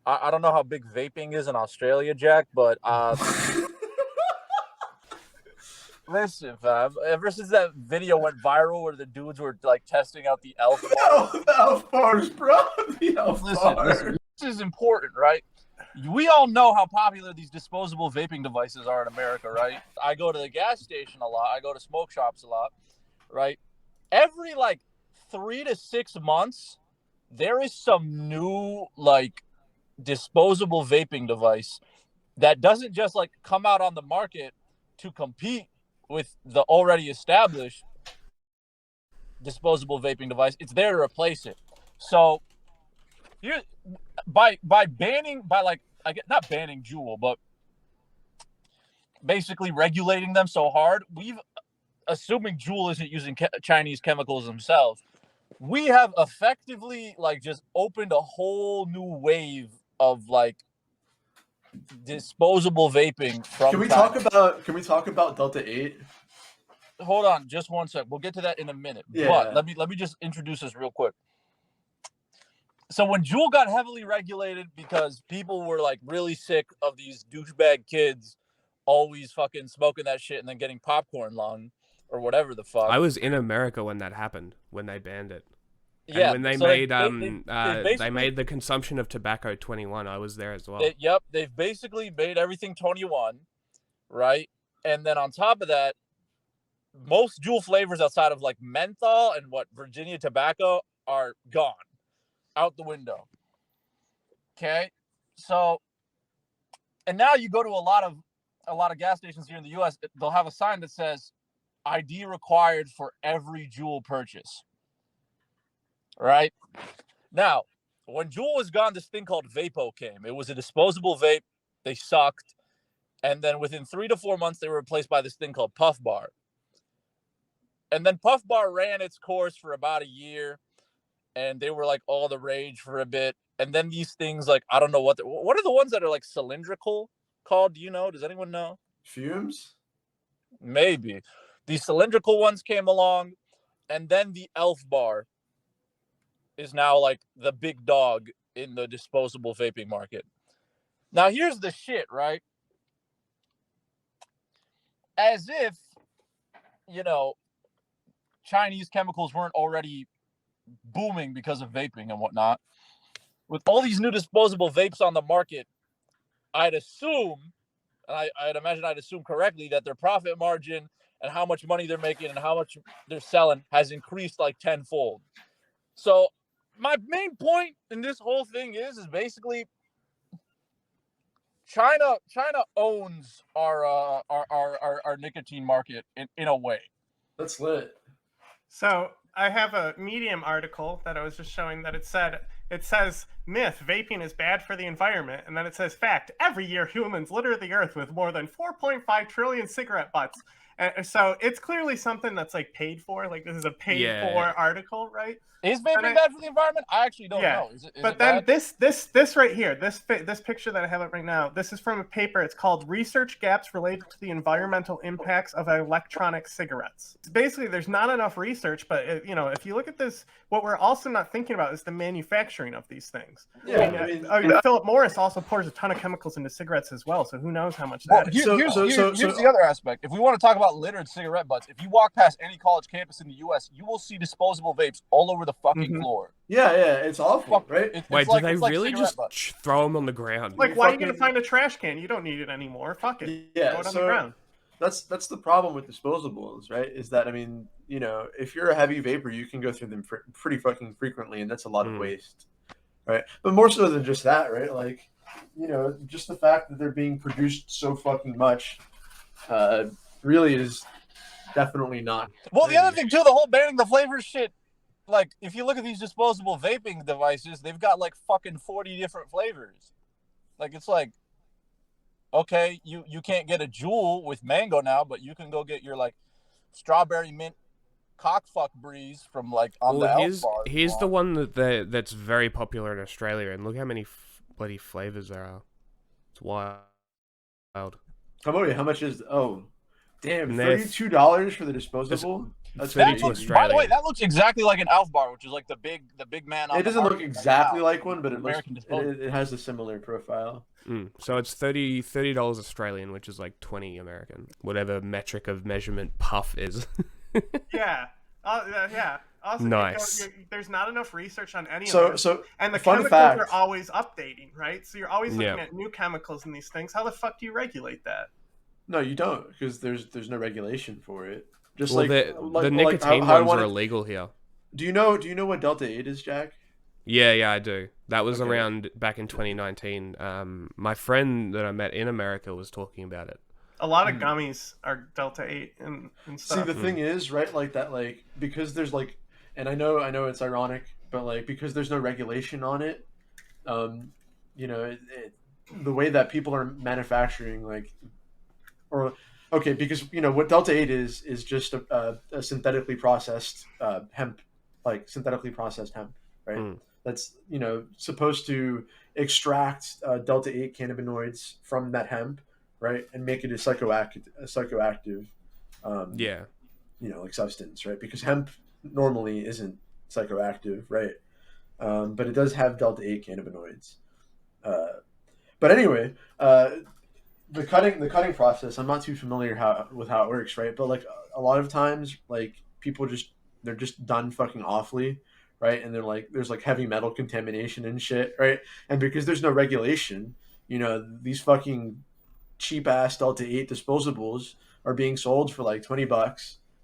I don't know how big vaping is in Australia, Jack, but listen, fam. Ever since that video went viral where the dudes were like testing out the elf bars, The elf bars, bro. The elf bars. listen, this is important, right? We all know how popular these disposable vaping devices are in America, right? I go to the gas station a lot. I go to smoke shops a lot, right? Every like 3 to 6 months, there is some new like disposable vaping device that doesn't just like come out on the market to compete with the already established disposable vaping device. It's there to replace it. So here, by banning, by like, I get not banning Juul, but basically regulating them so hard, we've, assuming Juul isn't using Chinese chemicals themselves, we have effectively like just opened a whole new wave of like disposable vaping from Can we talk about Delta 8? Hold on just one sec. We'll get to that in a minute. Yeah. But let me just introduce this real quick. So when Juul got heavily regulated because people were like really sick of these douchebag kids always fucking smoking that shit and then getting popcorn lung or whatever the fuck. I was in America when that happened, when they banned it. Yeah, and when they made they made the consumption of tobacco 21, I was there as well. They've basically made everything 21, right? And then on top of that, most Juul flavors outside of like menthol and Virginia tobacco are gone, out the window. Okay, so and now you go to a lot of gas stations here in the U.S. They'll have a sign that says ID required for every Juul purchase. Right now, when Juul was gone, this thing called Vapo came. It was a disposable vape. They sucked, and then within 3 to 4 months, they were replaced by this thing called Puff Bar. And then Puff Bar ran its course for about a year, and they were like all the rage for a bit. And then these things, like I don't know what are the ones that are like cylindrical called? Do you know? Does anyone know? Fumes? Maybe. These cylindrical ones came along, and then the Elf Bar is now like the big dog in the disposable vaping market. Now here's the shit, right? As if, you know, Chinese chemicals weren't already booming because of vaping and whatnot. With all these new disposable vapes on the market, I'd assume, and I'd imagine I'd assume correctly, that their profit margin and how much money they're making and how much they're selling has increased like tenfold. So my main point in this whole thing is basically China owns our nicotine market in a way. That's lit. So I have a Medium article that I was just showing that it says myth, vaping is bad for the environment, and then it says fact, every year humans litter the earth with more than 4.5 trillion cigarette butts. And so it's clearly something that's like paid for. Like this is a paid for article, right? Is vaping bad for the environment? I actually don't know. Is but then this right here, this picture that I have up right now, this is from a paper. It's called "Research Gaps Related to the Environmental Impacts of Electronic Cigarettes." Basically, there's not enough research, but if you look at this, what we're also not thinking about is the manufacturing of these things. Yeah, I mean, Philip Morris also pours a ton of chemicals into cigarettes as well, so who knows how much that is. Here's the other aspect. If we want to talk about littered cigarette butts, if you walk past any college campus in the U.S., you will see disposable vapes all over the fucking floor. Yeah, it's awful, right? Wait, do they really just throw them on the ground? Like, why are you going to find a trash can? You don't need it anymore. Fuck it. Yeah, throw it on the ground. That's the problem with disposables, right? Is that, I mean, if you're a heavy vapor, you can go through them pretty fucking frequently, and that's a lot of waste, right? But more so than just that, right? Like, just the fact that they're being produced so fucking much really is definitely not. Well, the other thing, too, the whole banning the flavors shit, like, if you look at these disposable vaping devices, they've got, like, fucking 40 different flavors. Like, it's like, okay, you can't get a Juul with mango now, but you can go get your, like, strawberry mint cockfuck breeze from, like, on the Elf Bar. Here's the one that's very popular in Australia, and look how many bloody flavors there are. It's wild. How much is... Oh, damn, $32 for the disposable? That's 30 crazy. to By the Australia. way, that looks exactly like an Alf bar, which is like the big man. On It the doesn't look market right exactly now. like one, but it looks American disposable. it has a similar profile. So it's $30 Australian, which is like 20 American, whatever metric of measurement puff is. Yeah. Yeah. Also, Nice. there's not enough research on any of So this. so And the fun chemicals fact. are always updating, right? So you're always looking Yeah. at new chemicals in these things. How the fuck do you regulate that? No, you don't, because there's no regulation for it. Just Well, like the nicotine how I ones are wanted- illegal here. Do you know what Delta 8 is, Jack? Yeah, I do. That was Okay. around back in 2019. My friend that I met in America was talking about it. A lot of gummies are Delta 8 and See, stuff. the thing is, right, like that, like, because there's like, and I know it's ironic, but like because there's no regulation on it, you know, the way that people are manufacturing, like, or okay, because you know what Delta 8 is just a synthetically processed hemp, like synthetically processed hemp, right? That's supposed to extract Delta 8 cannabinoids from that hemp, right, and make it a psychoactive, Yeah. like substance, right? Because hemp normally isn't psychoactive, right? But it does have Delta 8 cannabinoids. But anyway, the cutting process, I'm not too familiar with how it works, right? But like a lot of times, like people they're just done fucking awfully, right? And they're like there's like heavy metal contamination and shit, right? And because there's no regulation, these fucking cheap ass Delta 8 disposables are being sold for like $20,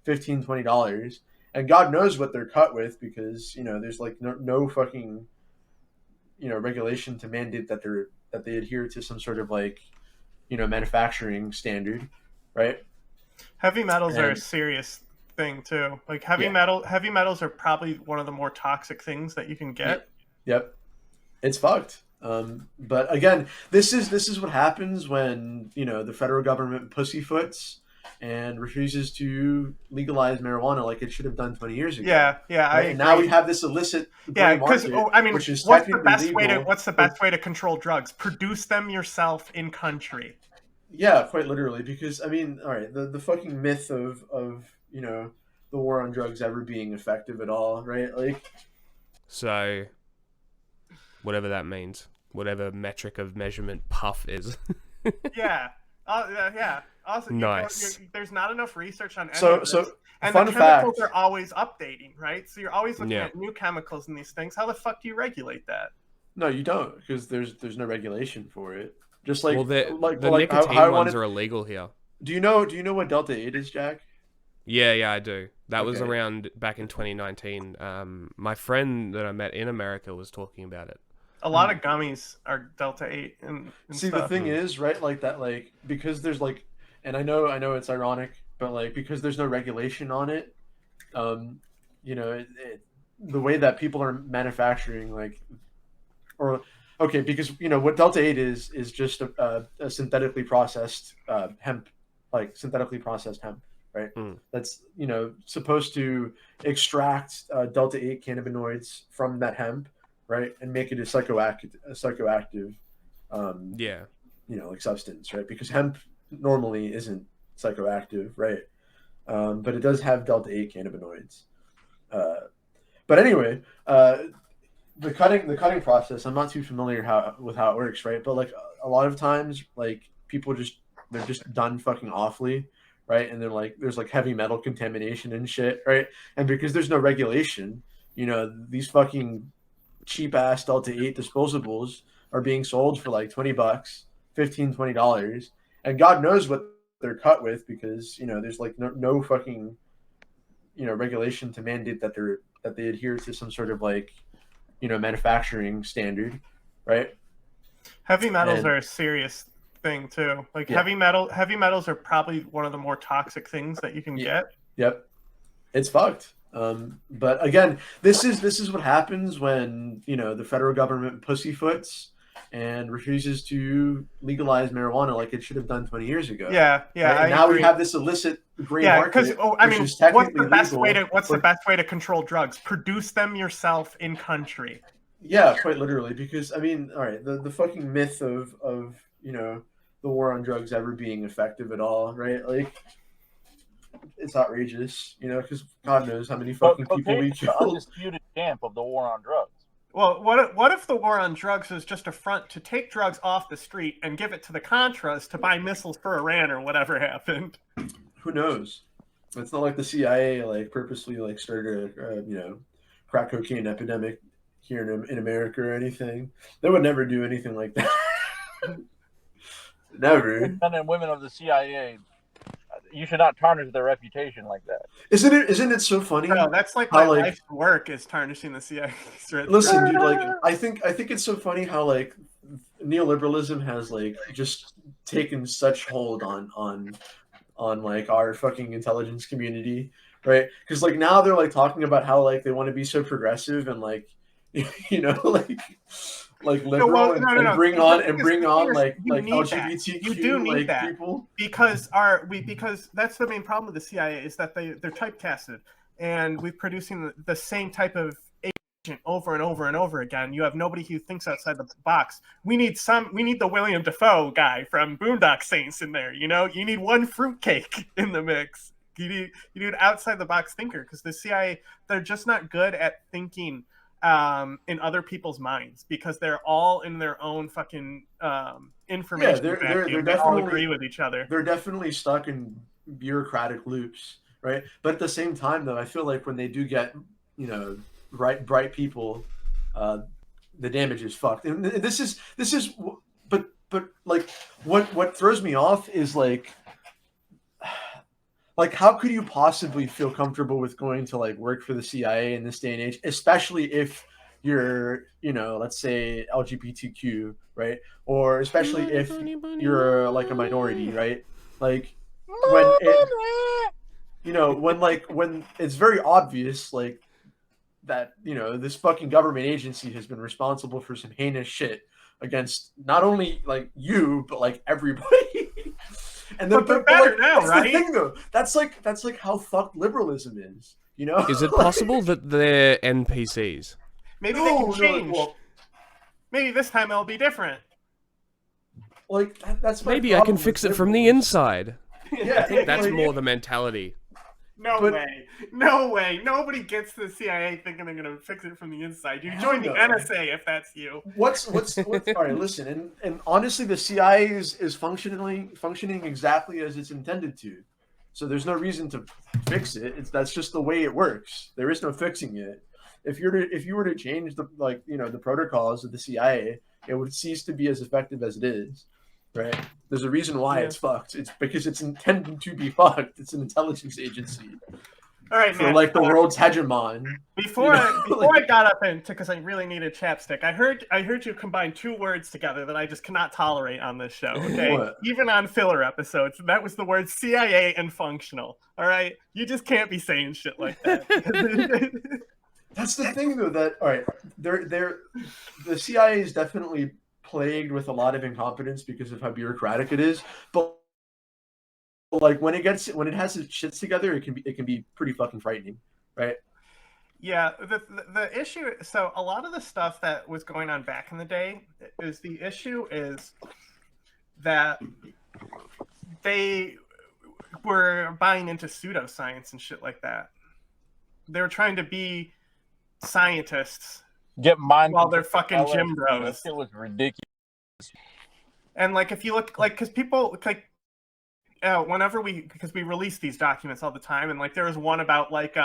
$15, $20, and God knows what they're cut with, because there's like no fucking regulation to mandate that they adhere to some sort of like manufacturing standard, right? Heavy metals are a And- serious thing too. Like heavy Yeah. metals are probably one of the more toxic things that you can get. Yep, it's fucked. But again, this is what happens when the federal government pussyfoots and refuses to legalize marijuana like it should have done 20 years ago. Yeah, I Right? And now agree. we have this illicit Yeah, gray because market, which is what's the technically best way to legal, what's the best way to control drugs? Produce them yourself in country. Yeah, quite literally. Because I mean, all right, the fucking myth of the war on drugs ever being effective at all, right? Like, So, whatever that means, whatever metric of measurement puff is. Yeah, yeah. Also, Nice. there's not enough research on any so of this. so And fun the chemicals fact. are always updating, right? So you're always looking Yeah. at new chemicals in these things. How the fuck do you regulate that? No, you don't, because there's no regulation for it. Just like Well, the how nicotine I ones wanted. are illegal here. Do you know what Delta 8 is, Jack? Yeah, I do. That was Okay. around back in 2019. My friend that I met in America was talking about it. A lot of gummies are Delta 8 and See, stuff. the thing is, right, like that, like, because there's like, and I know it's ironic, but like because there's no regulation on it, the way that people are manufacturing, like, or okay, because what Delta 8 is just a synthetically processed hemp, like synthetically processed hemp, right? That's supposed to extract Delta 8 cannabinoids from that hemp, right, and make it a psychoactive, Yeah. like substance, right? Because hemp normally isn't psychoactive, right? But it does have Delta 8 cannabinoids. But anyway, the cutting process, I'm not too familiar with how it works, right? But like a lot of times, like people they're just done fucking awfully, right? And they're like there's like heavy metal contamination and shit, right? And because there's no regulation, these fucking cheap ass Delta 8 disposables are being sold for like $20, $15, $20, and God knows what they're cut with, because there's like no fucking regulation to mandate that they adhere to some sort of like manufacturing standard, right? Heavy metals And- are a serious thing too. Like Yeah. heavy metals are probably one of the more toxic things that you can Yeah. get. Yep, it's fucked. But again, this is what happens when the federal government pussyfoots and refuses to legalize marijuana like it should have done 20 years ago. Yeah, Right? I And now agree. we have this illicit gray Yeah, market, because which is what's technically the best legal, way to but- the best way to control drugs? Produce them yourself in country. Yeah, quite literally. Because I mean, all right, the fucking myth of the war on drugs ever being effective at all, right? Like, it's outrageous, you know, because God knows how many But fucking people cocaine we is the killed. undisputed champ of the war on drugs. Well, what if the war on drugs is just a front to take drugs off the street and give it to the Contras to buy missiles for Iran or whatever happened? Who knows? It's not like the CIA like purposely like started a crack cocaine epidemic here in America or anything. They would never do anything like that. Never. Men and women of the CIA, you should not tarnish their reputation like that. Isn't it so funny? No, that's like how, my like, life's work is tarnishing the CIA. Listen, dude, like I think it's so funny how like neoliberalism has like just taken such hold on like our fucking intelligence community, right? Because like now they're like talking about how like they want to be so progressive and like like liberal and bring on like LGBTQ you do need like that people because that's the main problem with the CIA is that they're typecasted and we're producing the same type of agent over and over and over again. You have nobody who thinks outside the box. We need the William Dafoe guy from Boondock Saints in there. You know, you need one fruitcake in the mix. You need an outside the box thinker because the CIA, they're just not good at thinking in other people's minds because they're all in their own fucking information. Yeah, they're they all agree with each other. They're definitely stuck in bureaucratic loops, right? But at the same time, though, I feel like when they do get bright people, the damage is fucked. And this is but like what throws me off is like how could you possibly feel comfortable with going to like work for the CIA in this day and age, especially if you're, let's say LGBTQ, right? Or especially if you're like a minority, right? Like when it's very obvious, like that, this fucking government agency has been responsible for some heinous shit against not only like you, but like everybody. And then, but they're better now, that's right? the thing, though. That's like how fucked liberalism is. You know? Is it possible that they're NPCs? Maybe they can change. Maybe this time it'll be different. Like that's maybe I can fix it from the inside. Yeah, I think that's more the mentality. No way. Nobody gets to the CIA thinking they're gonna fix it from the inside. You join the NSA if that's you. What's all right, listen, and honestly the CIA is functioning exactly as it's intended to. So there's no reason to fix it. That's just the way it works. There is no fixing it. If you were to change the protocols of the CIA, it would cease to be as effective as it is. Right. There's a reason why it's fucked. It's because it's intended to be fucked. It's an intelligence agency. All right, man. For like the world's hegemon. Before I got up into, because I really needed chapstick, I heard you combine two words together that I just cannot tolerate on this show. Okay, What? Even on filler episodes, that was the word CIA and functional. All right, you just can't be saying shit like that. That's the thing, though. That all right, the CIA is definitely plagued with a lot of incompetence because of how bureaucratic it is, but like when it has its shits together, it can be pretty fucking frightening, right? Yeah, the issue. So a lot of the stuff that was going on back in the day is the issue is that they were buying into pseudoscience and shit like that. They were trying to be scientists. Get mind while they're fucking gym bros. It was ridiculous. And like, if you look, like, because people like, because we release these documents all the time, and like there was one about like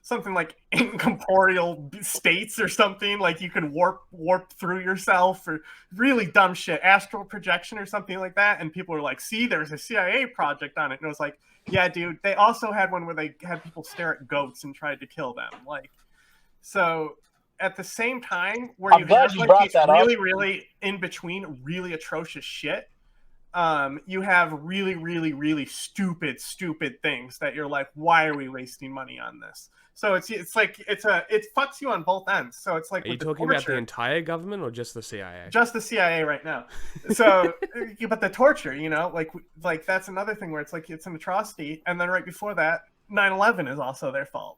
something like incorporeal states or something, like you can warp through yourself, or really dumb shit, astral projection or something like that. And people were like, "See, there's a CIA project on it," and it was like, "Yeah, dude." They also had one where they had people stare at goats and tried to kill them, like so. At the same time, where you have like these really in between really atrocious shit, you have really stupid things that you're like, why are we wasting money on this? So it fucks you on both ends. So it's like, are you talking about the entire government or just the CIA? Just the CIA right now. So, but the torture, like that's another thing where it's like it's an atrocity, and then right before that, 9/11 is also their fault.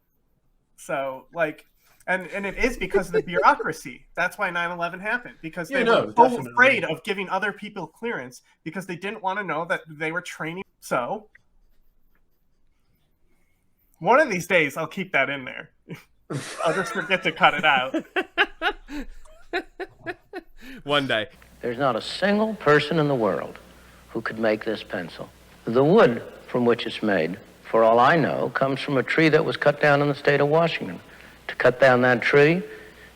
So like. And it is because of the bureaucracy. That's why 9/11 happened, because they were so afraid of giving other people clearance because they didn't want to know that they were training. So One of these days, I'll keep that in there. I'll just forget to cut it out. One day. There's not a single person in the world who could make this pencil. The wood from which it's made, for all I know, comes from a tree that was cut down in the state of Washington. To cut down that tree,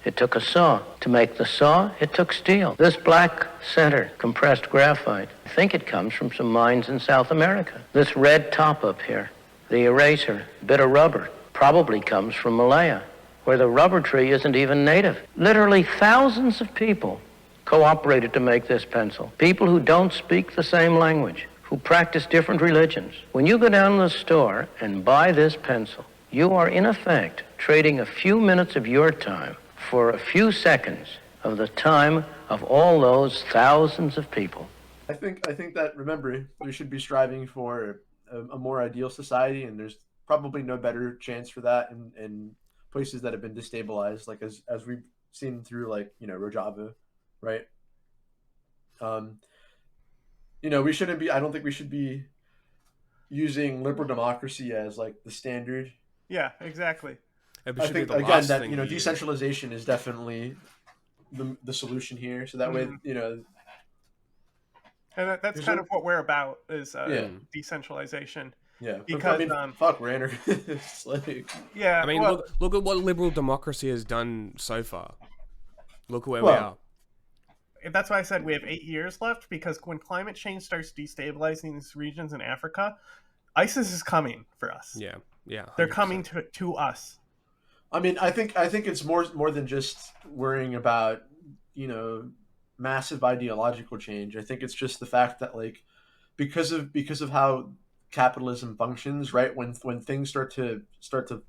it took a saw. To make the saw, it took steel. This black center, compressed graphite, I think it comes from some mines in South America. This red top up here, the eraser, bit of rubber, probably comes from Malaya, where the rubber tree isn't even native. Literally thousands of people cooperated to make this pencil. People who don't speak the same language, who practice different religions. When you go down to the store and buy this pencil, you are in effect trading a few minutes of your time for a few seconds of the time of all those thousands of people. I think that, remember, we should be striving for a more ideal society, and there's probably no better chance for that in places that have been destabilized, like as we've seen through, like, Rojava, right? We shouldn't be. I don't think we should be using liberal democracy as like the standard. Yeah, exactly. I think again that decentralization is definitely the solution here. So that way, and that's kind of what we're about is decentralization. Yeah, because fuck, we're anarchists. Like, yeah, I mean, look at what liberal democracy has done so far. Look at where we are. That's why I said we have 8 years left, because when climate change starts destabilizing these regions in Africa, ISIS is coming for us. Yeah, 100%. They're coming to us. I mean, I think it's more than just worrying about massive ideological change. I think it's just the fact that, like, because of how capitalism functions, right? When things start to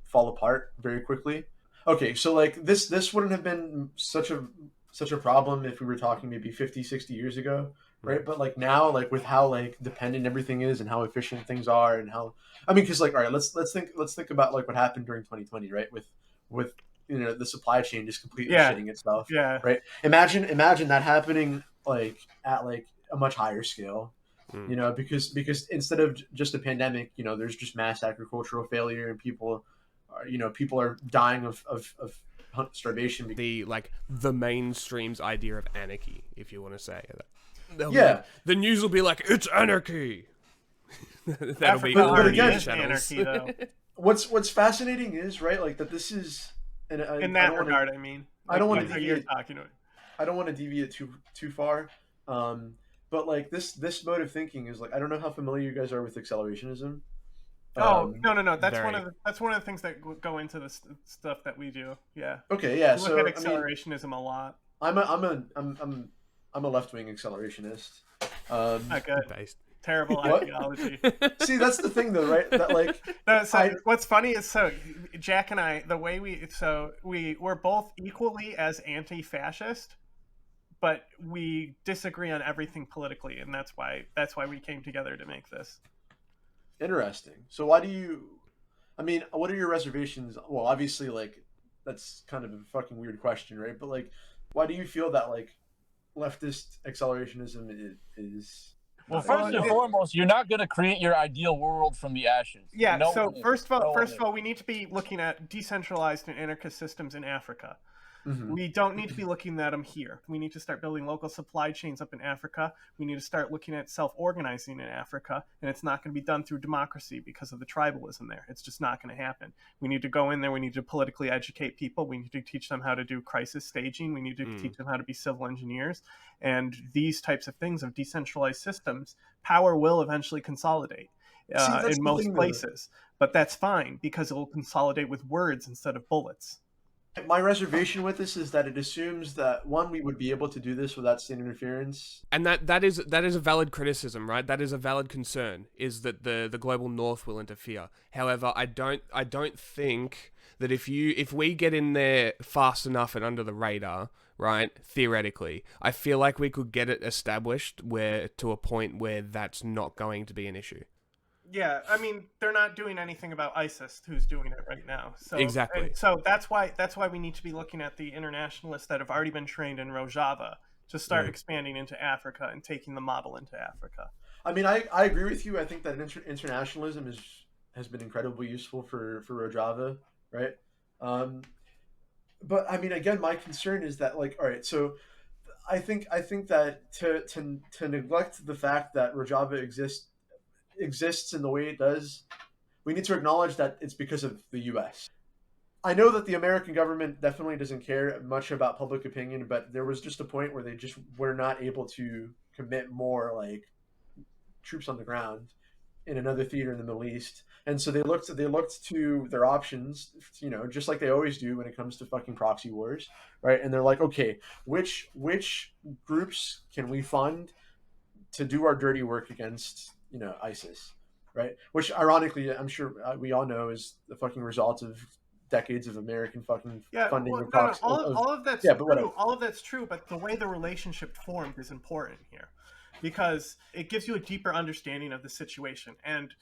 fall apart very quickly. Okay, so like this wouldn't have been such a problem if we were talking maybe 50, 60 years ago, right? But like now, like with how like dependent everything is and how efficient things are, and how, I mean, because like, all right, let's think about like what happened during 2020, right? With the supply chain just completely shitting itself, right? Imagine that happening like at like a much higher scale, because instead of just a pandemic, there's just mass agricultural failure, and people are dying of starvation. The mainstream's idea of anarchy, if you want to say that. The news will be like, it's anarchy. That'll be all the news channels. Anarchy, though. What's fascinating is, right, like that this is in that regard. I mean, I don't want to deviate. I don't want to deviate too far. But like this mode of thinking is like, I don't know how familiar you guys are with accelerationism. No. That's one of the things that go into the stuff that we do. Yeah. Okay. Yeah. We look at accelerationism a lot. I'm a left-wing accelerationist. Not good. Terrible ideology. See, that's the thing, though, right? That like. What's funny is, so Jack and I, the way we're both equally as anti-fascist, but we disagree on everything politically, and that's why we came together to make this. Interesting. So what are your reservations? Well, obviously, like, that's kind of a fucking weird question, right? But like, why do you feel that like leftist accelerationism is? Well, first and foremost, you're not going to create your ideal world from the ashes. Yeah. So first of all, we need to be looking at decentralized and anarchist systems in Africa. Mm-hmm. We don't need to be looking at them here. We need to start building local supply chains up in Africa. We need to start looking at self-organizing in Africa, and it's not going to be done through democracy because of the tribalism there. It's just not going to happen. We need to go in there. We need to politically educate people. We need to teach them how to do crisis staging. We need to teach them how to be civil engineers. And these types of things of decentralized systems, power will eventually consolidate in most places. But that's fine, because it will consolidate with words instead of bullets. My reservation with this is that it assumes that, one, we would be able to do this without state interference, and that is a valid criticism, right? That is a valid concern, is that the global north will interfere. However, I don't think that if we get in there fast enough and under the radar, right? Theoretically, I feel like we could get it established to a point where that's not going to be an issue. Yeah, I mean, they're not doing anything about ISIS, who's doing it right now. So exactly. So that's why we need to be looking at the internationalists that have already been trained in Rojava to start expanding into Africa and taking the model into Africa. I mean, I agree with you. I think that internationalism has been incredibly useful for Rojava, right? But I mean, again, my concern is that, like, all right, so I think that to neglect the fact that Rojava exists in the way it does, we need to acknowledge that it's because of the U.S. I know that the American government definitely doesn't care much about public opinion, but there was just a point where they just were not able to commit more like troops on the ground in another theater in the Middle East. And so they looked to their options, just like they always do when it comes to fucking proxy wars, right? And they're like, okay, which groups can we fund to do our dirty work against, ISIS, right? Which ironically, I'm sure we all know is the fucking result of decades of American fucking funding well, of no, proxy. all of that's yeah, but true. whatever. All of that's true, but the way the relationship formed is important here, because it gives you a deeper understanding of the situation. And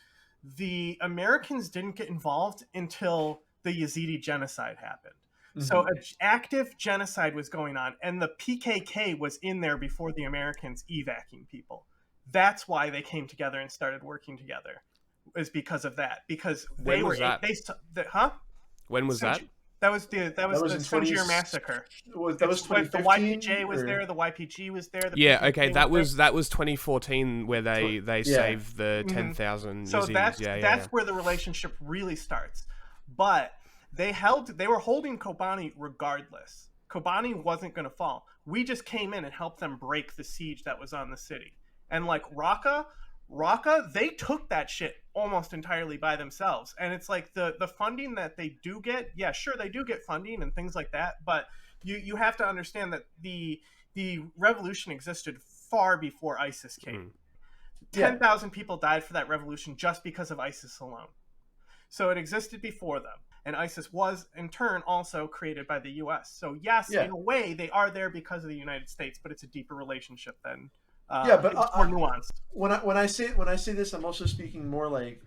the Americans didn't get involved until the Yazidi genocide happened. So an active genocide was going on, and the PKK was in there before the Americans evacuating people. That's why they came together and started working together, is because of that. Because they When was were that? huh? When was that? That was the in Tangier 20 massacre. That was Like, the 2015. YPJ was there, the YPG was there. The Yeah, PKK okay, that was 2014 where they Yeah. saved the 10,000 So Yazidis. that's where the relationship really starts. But they were holding Kobani regardless. Kobani wasn't going to fall. We just came in and helped them break the siege that was on the city. And like Raqqa, they took that shit almost entirely by themselves. And it's like the funding that they do get, yeah, sure, they do get funding and things like that, but you have to understand that the revolution existed far before ISIS came. 10,000 people died for that revolution just because of ISIS alone. So it existed before them. And ISIS was, in turn, also created by the U.S. So yes, in a way, they are there because of the United States, but it's a deeper relationship than but it's more nuanced. When I say this, I'm also speaking more like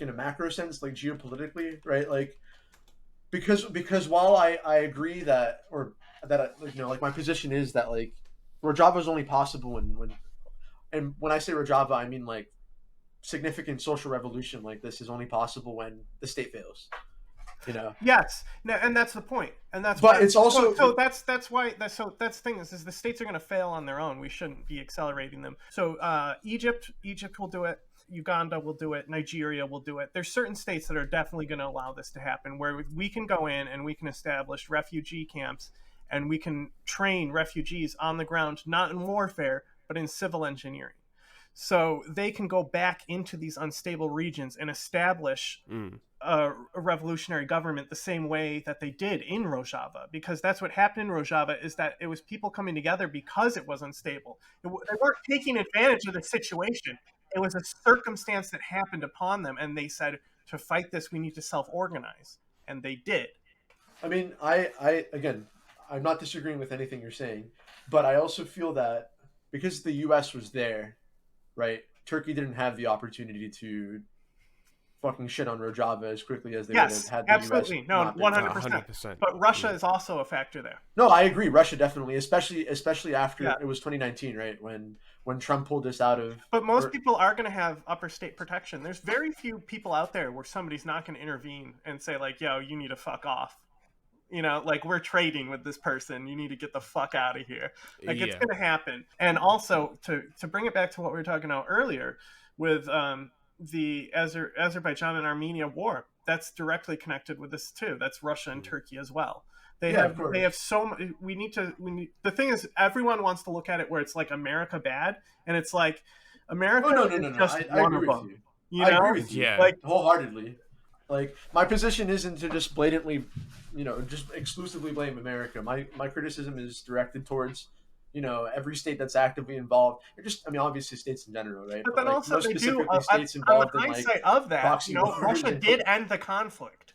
in a macro sense, like geopolitically, right? Like because while I agree that like my position is that like Rojava is only possible when I say Rojava, I mean like significant social revolution like this is only possible when the state fails. Yes, no, and that's the point, and that's but why, it's also that's the thing is the states are going to fail on their own. We shouldn't be accelerating them. So Egypt will do it. Uganda will do it. Nigeria will do it. There's certain states that are definitely going to allow this to happen, where we can go in and we can establish refugee camps, and we can train refugees on the ground, not in warfare, but in civil engineering. So they can go back into these unstable regions and establish a revolutionary government the same way that they did in Rojava, because that's what happened in Rojava, is that it was people coming together because it was unstable. They weren't taking advantage of the situation. It was a circumstance that happened upon them, and they said, to fight this, we need to self-organize, and they did. I mean, I again, I'm not disagreeing with anything you're saying, but I also feel that because the U.S. was there, right? Turkey didn't have the opportunity to fucking shit on Rojava as quickly as they would have had the absolutely. U.S. No, not been 100%. But Russia is also a factor there. No, I agree. Russia definitely, especially after Yeah. it was 2019, right? When Trump pulled us out of. But most people are going to have upper state protection. There's very few people out there where somebody's not going to intervene and say like, "Yo, you need to fuck off." Like, we're trading with this person. You need to get the fuck out of here. Like, it's going to happen. And also, to bring it back to what we were talking about earlier with the Azerbaijan and Armenia war, that's directly connected with this too. That's Russia and Turkey as well. They have so much. The thing is, everyone wants to look at it where it's like America bad, and it's like America is just one of them. I agree with you. Yeah. Like, wholeheartedly. Like, my position isn't to just blatantly, just exclusively blame America. My criticism is directed towards, every state that's actively involved. Obviously states in general, right? But then like, also most they do. specifically states involved in hindsight like of that, proxy wars Russia did end the conflict.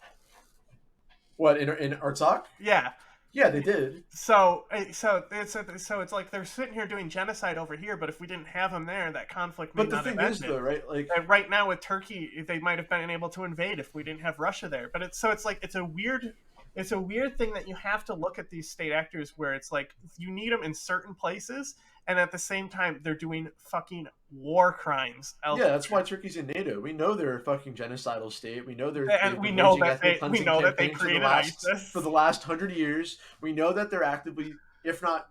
What in Artsakh? Yeah. Yeah, they did. So it's like they're sitting here doing genocide over here, but if we didn't have them there, that conflict may not have ended. But the thing is, though, right? Like, and right now with Turkey, they might have been able to invade if we didn't have Russia there. But it's a weird it's a weird thing that you have to look at these state actors where it's like you need them in certain places, and at the same time they're doing fucking war crimes elsewhere. Yeah, that's why Turkey's in NATO. We know they're a fucking genocidal state. We know And we know that they created ISIS for the last 100 years. We know that they're actively, if not,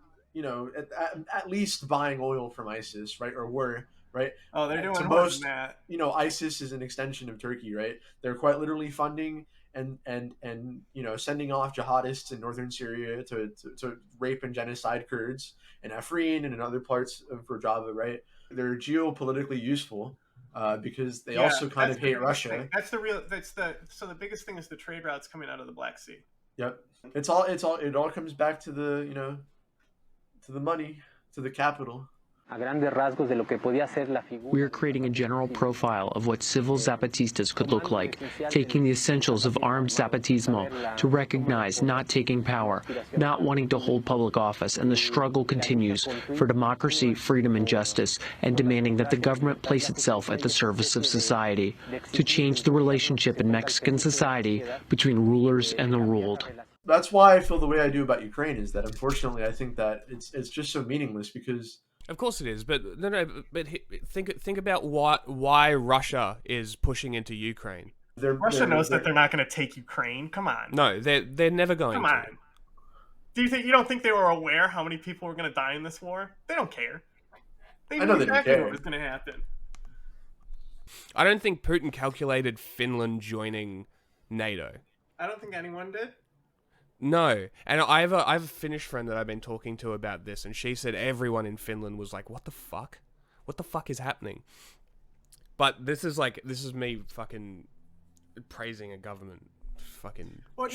at least buying oil from ISIS, right? Or were, right? Oh, they're doing to more most, than that. ISIS is an extension of Turkey, right? They're quite literally funding and sending off jihadists in northern Syria to rape and genocide Kurds in Afrin and in other parts of Rojava, right? They're geopolitically useful because they also kind of hate Russia. So the biggest thing is the trade routes coming out of the Black Sea. Yep. It all comes back to the to the money, to the capital. We are creating a general profile of what civil Zapatistas could look like, taking the essentials of armed Zapatismo to recognize not taking power, not wanting to hold public office, and the struggle continues for democracy, freedom, and justice, and demanding that the government place itself at the service of society, to change the relationship in Mexican society between rulers and the ruled. That's why I feel the way I do about Ukraine, is that unfortunately I think that it's just so meaningless because... Of course it is, but think about why Russia is pushing into Ukraine. Russia knows that they're not going to take Ukraine. Come on. No, they're never going to. Come on. You don't think they were aware how many people were going to die in this war? They don't care. They knew exactly what was going to happen. I don't think Putin calculated Finland joining NATO. I don't think anyone did. No, and I have a Finnish friend that I've been talking to about this, and she said everyone in Finland was like, "What the fuck? What the fuck is happening?" But this is me fucking praising a government. Fucking But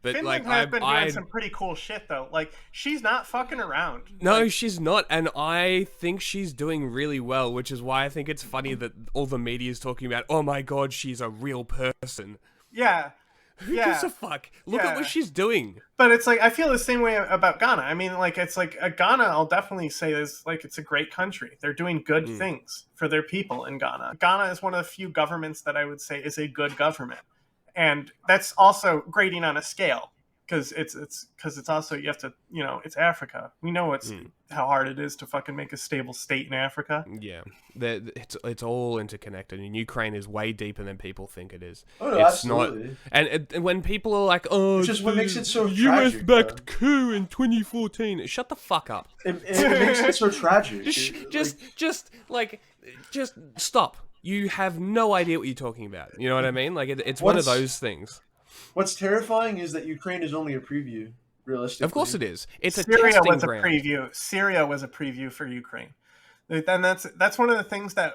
Finland has been doing some pretty cool shit though. Like, she's not fucking around. No, she's not, and I think she's doing really well, which is why I think it's funny that all the media is talking about, "Oh my god, she's a real person." Yeah. Who gives a fuck? Look at what she's doing. But it's like, I feel the same way about Ghana. I mean, like, it's like Ghana, I'll definitely say is like, it's a great country. They're doing good things for their people in Ghana. Ghana is one of the few governments that I would say is a good government. And that's also grading on a scale. Because it's also, you have to, it's Africa. We know how hard it is to fucking make a stable state in Africa. Yeah, it's all interconnected, and Ukraine is way deeper than people think it is. Oh, no, it's absolutely. not. And when people are like, "Oh, it's just what makes it so US backed coup in 2014," shut the fuck up. It makes it so tragic. Just stop. You have no idea what you're talking about. You know what I mean? Like it's one of those things. What's terrifying is that Ukraine is only a preview, realistically. Of course it is. It's a Syria testing was ground. A preview. Syria was a preview for Ukraine. And that's one of the things that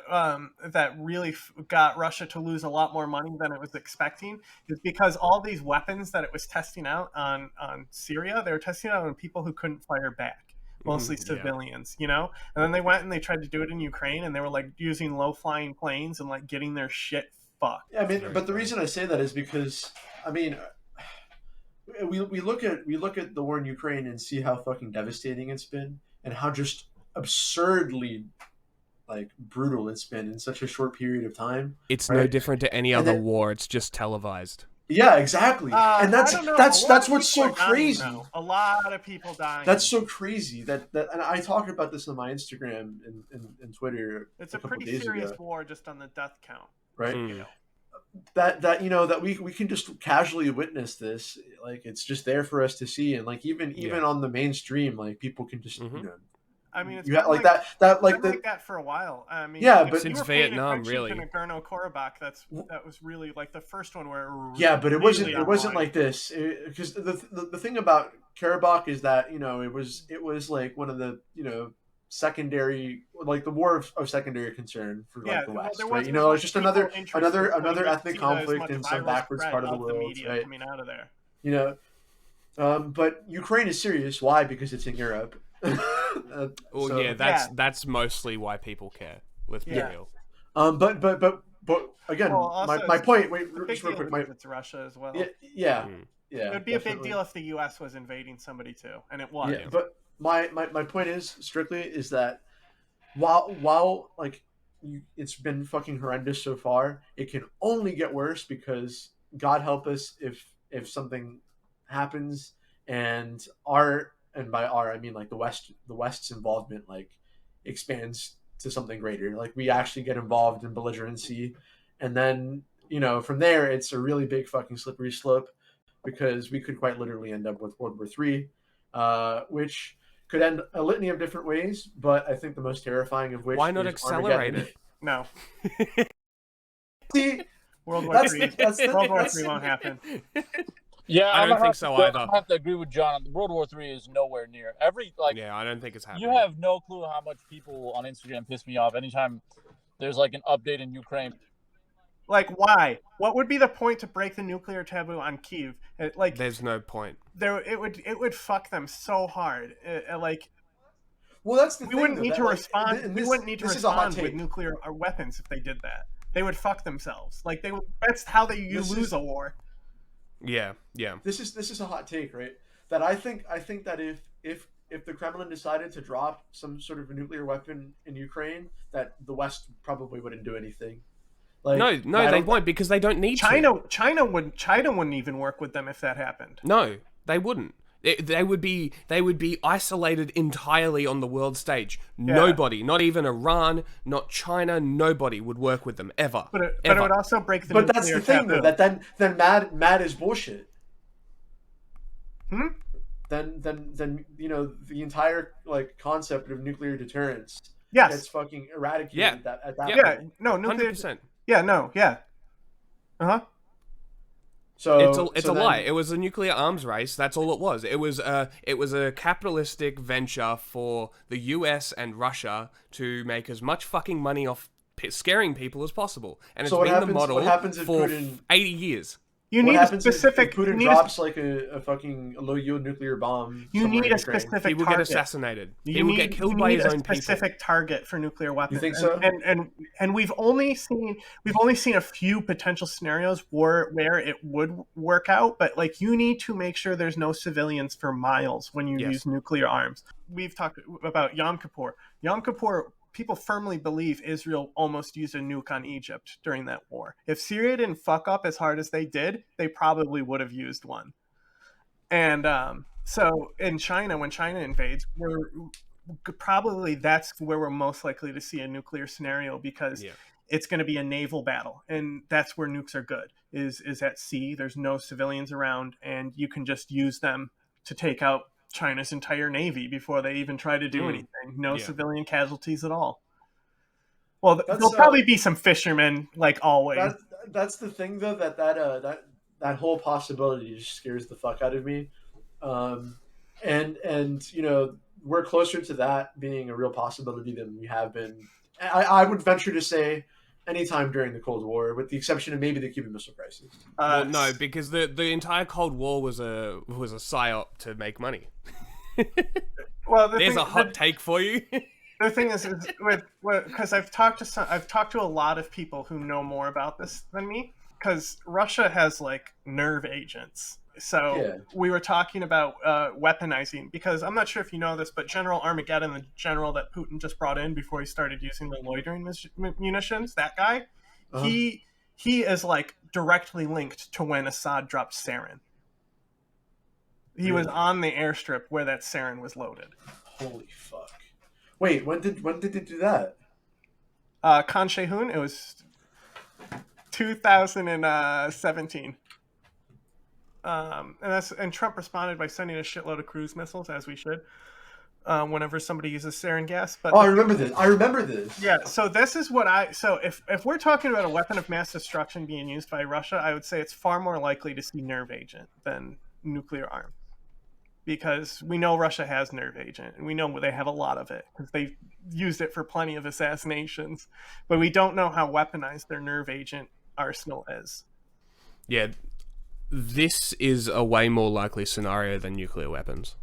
really got Russia to lose a lot more money than it was expecting, is because all these weapons that it was testing out on Syria, they were testing out on people who couldn't fire back, mostly civilians, And then they went and they tried to do it in Ukraine, and they were like using low-flying planes and like getting their shit fucked. Yeah, I mean, but the reason I say that is because, I mean, we look at the war in Ukraine and see how fucking devastating it's been, and how just absurdly like brutal it's been in such a short period of time. It's no different to any other war. It's just televised. Yeah, exactly. And that's what's so crazy. A lot of people dying. That's so crazy that and I talked about this on my Instagram and Twitter. It's a pretty serious war just on the death count. Right. That we can just casually witness this, like it's just there for us to see, and like even on the mainstream, like people can just I mean, it's like that for a while. I mean, but since Vietnam, really. In Nagorno-Karabakh, that was really like the first one where but it wasn't like this, because the thing about Karabakh is that it was like one of the secondary, like the war of secondary concern for like the West, right? It's just another ethnic conflict in some backwards part of the world, right? Coming out of there, but Ukraine is serious. Why? Because it's in Europe. That's mostly why people care. Let's be real. But again, my point. Wait, just real quick. It's Russia as well. Yeah. It would be a big deal if the U.S. was invading somebody too, and it was. Yeah, but my point is that while like it's been fucking horrendous so far, it can only get worse, because God help us if something happens, and by our I mean like the West's involvement like expands to something greater. Like we actually get involved in belligerency, and then from there it's a really big fucking slippery slope, because we could quite literally end up with World War III, which could end a litany of different ways, but I think the most terrifying of which Why not is accelerate Armageddon. it? No. See, World War That's- III. that's- World War that's- III won't happen. Yeah, I I'm don't gonna think have so to, either. I have to agree with John. World War III is nowhere near. Yeah, I don't think it's happening. You have no clue how much people on Instagram piss me off anytime there's like an update in Ukraine. Like, why? What would be the point to break the nuclear taboo on Kyiv? Like, There's no point. it would fuck them so hard. Like, well, that's the we thing. wouldn't though, need that, to like, respond. and We this- wouldn't need to this is a hot respond with take. nuclear weapons if they did that. They would fuck themselves. Like, that's how you lose a war. Yeah. This is a hot take, right? That I think that if the Kremlin decided to drop some sort of a nuclear weapon in Ukraine, that the West probably wouldn't do anything. Like, No, they won't, because they don't need to. China wouldn't even work with them if that happened. No, they wouldn't. They would be isolated entirely on the world stage. Yeah. Nobody, not even Iran, not China, nobody would work with them ever. But it Ever. would also break the But nuclear that's the thing, taboo. though. That then mad is bullshit. Hmm? Then the entire like concept of nuclear deterrence Yes. gets fucking eradicated Yeah. at that Yeah. point. No, nuclear. 100%. Yeah, no, yeah. Uh-huh. So It's a lie. It was a nuclear arms race. That's all it was. It was a capitalistic venture for the US and Russia to make as much fucking money off scaring people as possible. And it's So what been happens- the model what happens if for Putin- 80 years. You what need a happens specific. if Putin you need drops like a fucking low yield nuclear bomb? you somewhere need in a Ukraine? specific He will get target. assassinated. You He will get killed by his own a people. specific target for nuclear weapons. You think so? And we've only seen a few potential scenarios where it would work out, but like you need to make sure there's no civilians for miles when you Yes. use nuclear arms. We've talked about Yom Kippur. Yom Kippur, people firmly believe Israel almost used a nuke on Egypt during that war. If Syria didn't fuck up as hard as they did, they probably would have used one. And so in China, when China invades, that's where we're most likely to see a nuclear scenario, because Yeah. it's going to be a naval battle, and that's where nukes are good. Is at sea. There's no civilians around, and you can just use them to take out China's entire navy before they even try to do anything. No Yeah. civilian casualties at all. Well, That's, there'll probably be some fishermen, like always. That's the thing, though, that whole possibility just scares the fuck out of me. And we're closer to that being a real possibility than we have been. I would venture to say anytime during the Cold War, with the exception of maybe the Cuban Missile Crisis. Well, no, because the entire Cold War was a psyop to make money. Well, There's a hot take for you. The thing is because I've talked to a lot of people who know more about this than me, because Russia has like nerve agents. So Yeah. we were talking about weaponizing, because I'm not sure if you know this, but General Armageddon, the general that Putin just brought in before he started using the loitering munitions, that guy, Uh-huh. he is like directly linked to when Assad dropped sarin. He was Really? on the airstrip where that sarin was loaded. Holy fuck! Wait, when did they do that? Khan Shaykhun, it was 2017. And Trump responded by sending a shitload of cruise missiles, as we should, whenever somebody uses sarin gas. But Oh, I remember this. yeah, so this is so if we're talking about a weapon of mass destruction being used by Russia, I would say it's far more likely to see nerve agent than nuclear arm, because we know Russia has nerve agent, and we know they have a lot of it because they've used it for plenty of assassinations, but we don't know how weaponized their nerve agent arsenal is. Yeah, this is a way more likely scenario than nuclear weapons.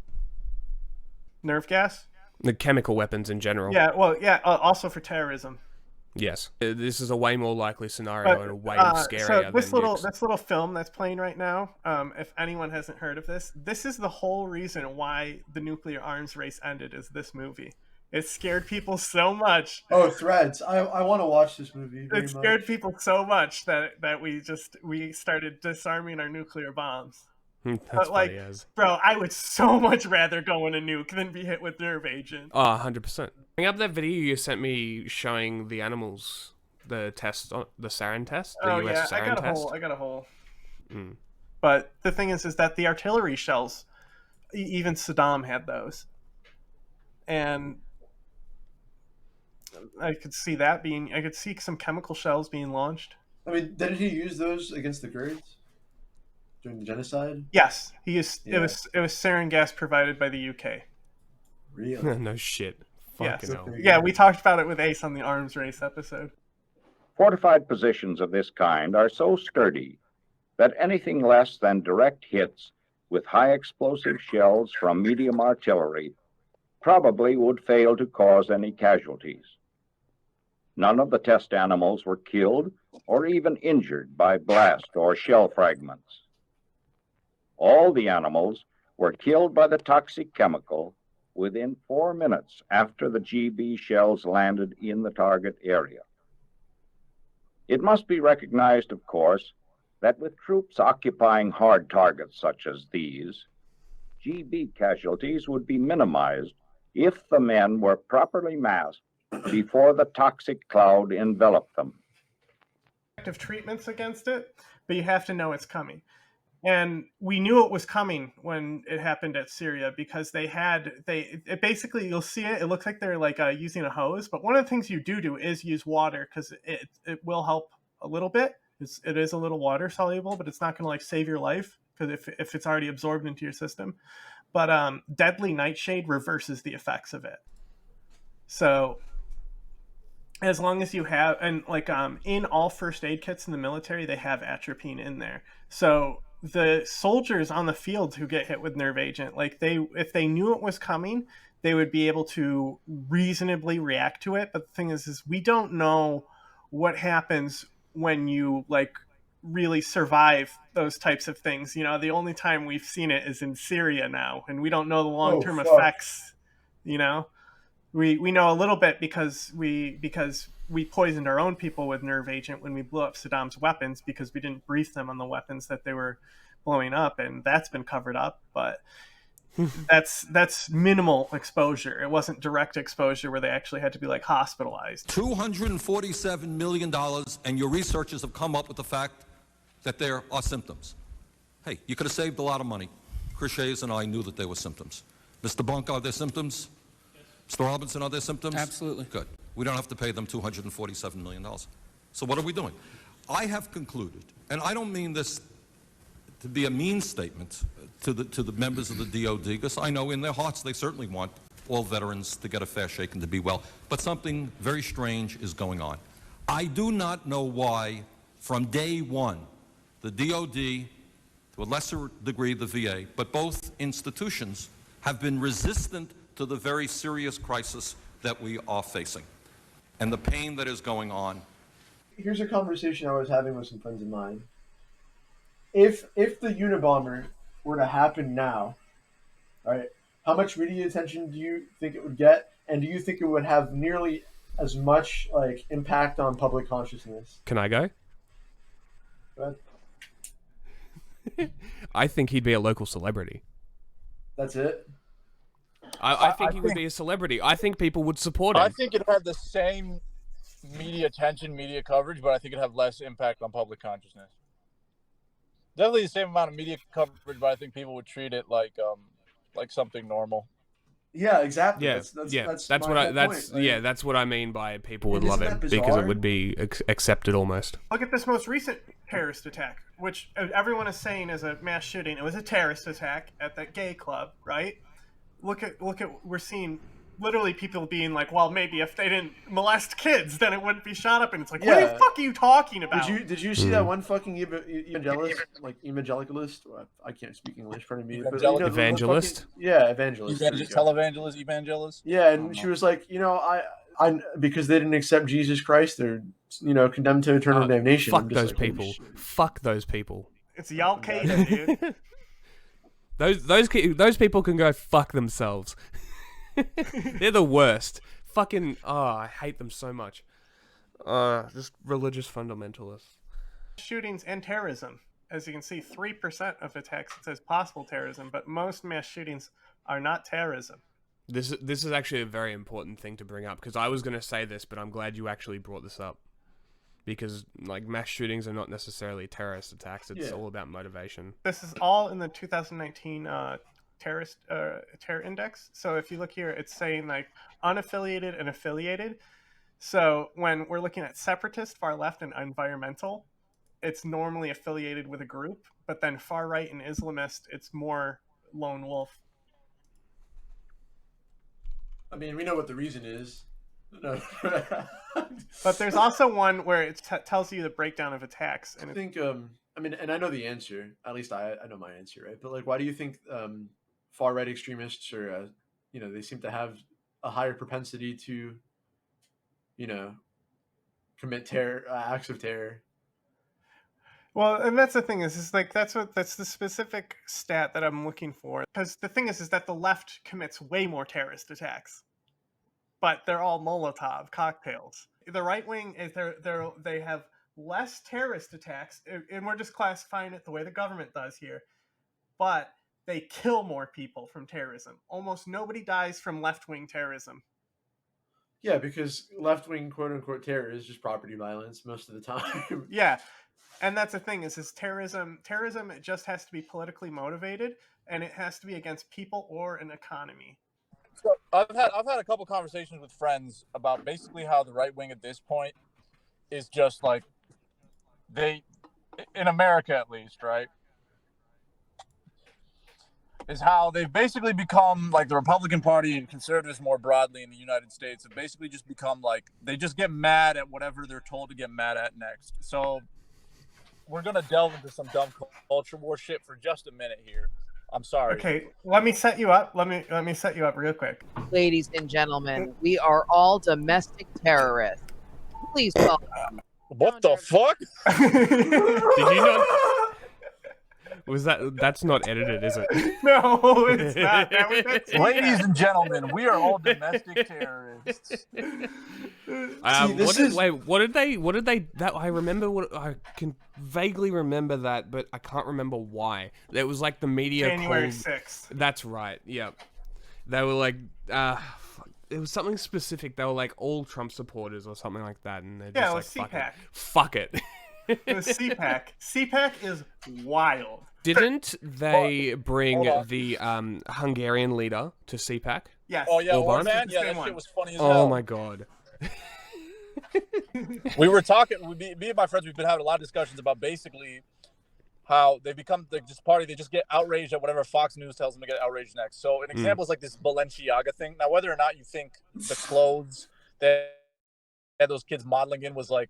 Nerve gas? The chemical weapons in general. Yeah, well, yeah, also for terrorism. Yes. This is a way more likely scenario and a way scarier so than this nukes. little film that's playing right now, if anyone hasn't heard of this is the whole reason why the nuclear arms race ended, is this movie. It scared people so much. Oh, Threads. I want to watch this movie very It much. scared people so much that we started disarming our nuclear bombs. That's But like, funny as. bro, I would so much rather go in a nuke than be hit with nerve agent. Oh, 100%. Bring up that video you sent me showing the animals, the test, the sarin test, the Oh US yeah, sarin test. I got a hole. Mm. But the thing is that the artillery shells, even Saddam had those, and I could see I could see some chemical shells being launched. I mean, didn't he use those against the Kurds during the genocide? Yes, he used Yeah. it was sarin gas provided by the UK. Really? No shit. Yes. Fucking hell. Yeah, we talked about it with Ace on the arms race episode. Fortified positions of this kind are so sturdy that anything less than direct hits with high explosive shells from medium artillery probably would fail to cause any casualties. None of the test animals were killed or even injured by blast or shell fragments. All the animals were killed by the toxic chemical within 4 minutes after the GB shells landed in the target area. It must be recognized, of course, that with troops occupying hard targets such as these, GB casualties would be minimized if the men were properly masked before the toxic cloud enveloped them. Active treatments against it, but you have to know it's coming. And we knew it was coming when it happened at Syria because it basically, you'll see it looks like they're like using a hose, but one of the things you do is use water because it will help a little bit. It is a little water soluble, but it's not going to like save your life because if it's already absorbed into your system. But deadly nightshade reverses the effects of it. So as long as you have, and like in all first aid kits in the military, they have atropine in there. So the soldiers on the field who get hit with nerve agent, like if they knew it was coming, they would be able to reasonably react to it. But the thing is we don't know what happens when you like really survive those types of things. You know, the only time we've seen it is in Syria now, and we don't know the long-term effects. You know, we know a little bit because we poisoned our own people with nerve agent when we blew up Saddam's weapons because we didn't brief them on the weapons that they were blowing up, and that's been covered up. But that's minimal exposure. It wasn't direct exposure where they actually had to be like hospitalized. $247 million, and your researchers have come up with the fact that there are symptoms. Hey, you could have saved a lot of money. Chris Hayes and I knew that there were symptoms. Mr. Bunk, are there symptoms? Mr. Robinson, are there symptoms? Absolutely. Good. We don't have to pay them $247 million. So what are we doing? I have concluded, and I don't mean this to be a mean statement to the members of the DOD, because I know in their hearts they certainly want all veterans to get a fair shake and to be well, but something very strange is going on. I do not know why, from day one, the DOD, to a lesser degree the VA, but both institutions have been resistant to the very serious crisis that we are facing and the pain that is going on. Here's a conversation I was having with some friends of mine. If the Unabomber were to happen now, right, how much media attention do you think it would get? And do you think it would have nearly as much like impact on public consciousness? Can I go? Go ahead. I think he'd be a local celebrity. That's it? I think he would be a celebrity. I think people would support him. I think it'd have the same media attention, media coverage, but I think it'd have less impact on public consciousness. Definitely the same amount of media coverage, but I think people would treat it like something normal. Yeah, exactly. Yeah, that's what I mean by people would love it because it would be accepted almost. Look at this most recent terrorist attack, which everyone is saying is a mass shooting. It was a terrorist attack at that gay club, right? Look at we're seeing literally people being like, well, maybe if they didn't molest kids, then it wouldn't be shot up. And it's like, what the fuck are you talking about? Did you see that one fucking evangelist? Well, I can't speak English. Pardon me. But, you know, evangelist? Evangelist. Televangelist. Yeah, and she was like, I because they didn't accept Jesus Christ, they're condemned to eternal damnation. Fuck those people. Fuck those people. It's the Al-qeada, dude. Those people can go fuck themselves. They're the worst. Fucking I hate them so much. Just religious fundamentalists. Shootings and terrorism. as you can see, 3% of attacks it says possible terrorism, but most mass shootings are not terrorism. This is actually a very important thing to bring up, because I was going to say this, but I'm glad you actually brought this up. Because like mass shootings are not necessarily terrorist attacks. It's all about motivation. This is all in the 2019 terror index. So if you look here, it's saying like unaffiliated and affiliated. So when we're looking at separatist, far left, and environmental, it's normally affiliated with a group. But then far right and Islamist, it's more lone wolf. I mean, we know what the reason is. No. But there's also one where it tells you the breakdown of attacks. And I think, I mean, and I know the answer. At least I know my answer, right? But like, why do you think far right extremists are, you know, they seem to have a higher propensity to, you know, commit acts of terror? Well, and that's the thing is like that's the specific stat that I'm looking for. Because the thing is that the left commits way more terrorist attacks. But they're all Molotov cocktails. The right wing is they have less terrorist attacks, and we're just classifying it the way the government does here. But they kill more people from terrorism. Almost nobody dies from left-wing terrorism. Yeah, because left-wing quote-unquote terror is just property violence most of the time. Yeah, and that's the thing is terrorism. Terrorism it just has to be politically motivated, and it has to be against people or an economy. So I've had a couple conversations with friends about basically how the right wing at this point is just like they, in America at least, right, is how they've basically become like the Republican Party and conservatives more broadly in the United States have basically just become like they just get mad at whatever they're told to get mad at next. So we're gonna delve into some dumb culture war shit for just a minute here. I'm sorry. Okay, let me set you up. Let me set you up real quick. Ladies and gentlemen, we are all domestic terrorists. Please welcome. What the fuck? Did you not? Was that's not edited, is it? No, it's not. Ladies and gentlemen, we are all domestic terrorists. What did they? That I remember. What I can vaguely remember that, but I can't remember why. It was like the media. January 6th. That's right. Yeah, they were like. It was something specific. They were like all Trump supporters or something like that, and they're just it was like, CPAC. Fuck it. It was CPAC. CPAC is wild. Didn't they bring the Hungarian leader to CPAC? Yes. Oh yeah, Orban? Orban? Yeah, that shit was funny as hell. Oh my god. We were talking. Me and my friends, we've been having a lot of discussions about basically how they become this party. They just get outraged at whatever Fox News tells them to get outraged next. So an example is like this Balenciaga thing. Now, whether or not you think the clothes that had those kids modeling in was like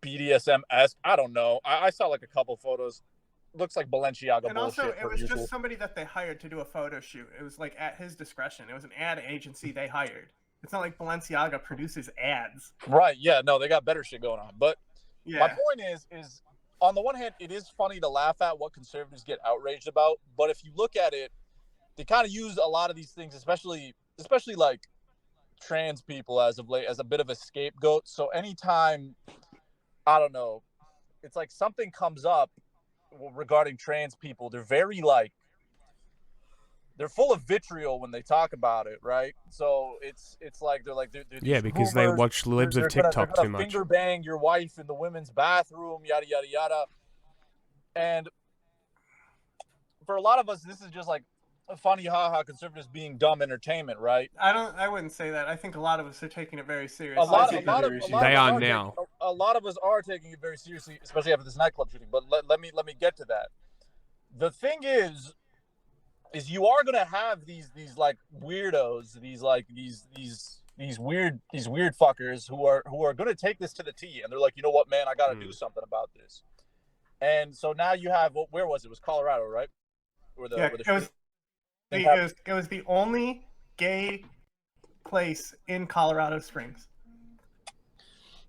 BDSM-esque, I don't know. I saw like a couple photos. Looks like Balenciaga and bullshit. Also, it was just somebody that they hired to do a photo shoot. It was like at his discretion. It was an ad agency they hired. It's not like Balenciaga produces ads. Right, yeah, no, they got better shit going on. But yeah. My point is on the one hand, it is funny to laugh at what conservatives get outraged about. But if you look at it, they kind of use a lot of these things, especially like trans people as of late, as a bit of a scapegoat. So anytime, I don't know, it's like something comes up regarding trans people, they're very like, they're full of vitriol when they talk about it, right? So it's like they're yeah, because rumors, they watch libs of TikTok too much. Finger bang your wife in the women's bathroom, yada yada yada. And for a lot of us, this is just like a funny haha conservatives being dumb entertainment, right? I wouldn't say that. I think a lot of us are taking it very seriously. A lot of us are taking it very seriously, especially after this nightclub shooting. But let me get to that. The thing is you are gonna have these like weirdos, these weird fuckers who are gonna take this to the T, and they're like, you know what, man, I gotta do something about this. And so now you have, where was it? It was Colorado, right? It was the only gay place in Colorado Springs.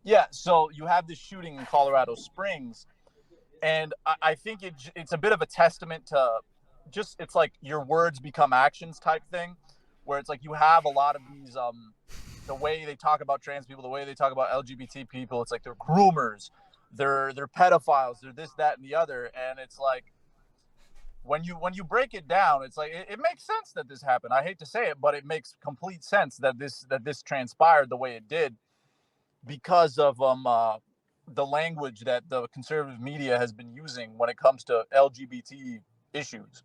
Yeah, so you have this shooting in Colorado Springs, and I think it's a bit of a testament to just, it's like your words become actions type thing, where it's like you have a lot of these, the way they talk about trans people, the way they talk about LGBT people, it's like they're groomers, they're pedophiles, they're this, that, and the other. And it's like, when you break it down, it's like it makes sense that this happened. I hate to say it, but it makes complete sense that this transpired the way it did, because of the language that the conservative media has been using when it comes to LGBT issues.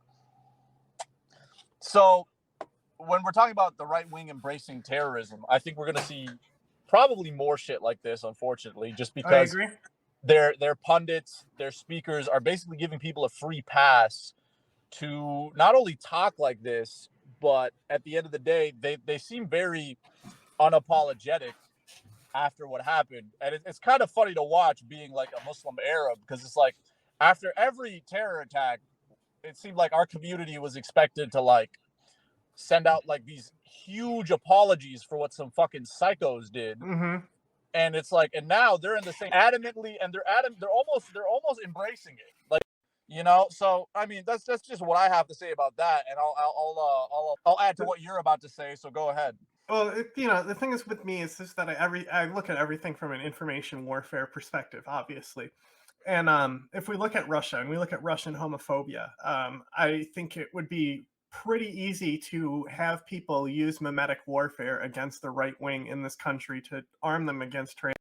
So when we're talking about the right wing embracing terrorism, I think we're going to see probably more shit like this, unfortunately, just I because agree. their pundits, their speakers are basically giving people a free pass to not only talk like this, but at the end of the day, they seem very unapologetic after what happened. And it's kind of funny to watch, being like a Muslim Arab, because it's like after every terror attack, it seemed like our community was expected to like send out like these huge apologies for what some fucking psychos did. Mm-hmm. And it's like, and now they're in the same adamantly, and they're almost embracing it, like, you know. So I mean, that's just what I have to say about that, and I'll add to what you're about to say. So go ahead. Well, the thing is with me is just that I look at everything from an information warfare perspective, obviously. And if we look at Russia and we look at Russian homophobia, I think it would be pretty easy to have people use mimetic warfare against the right wing in this country to arm them against trade.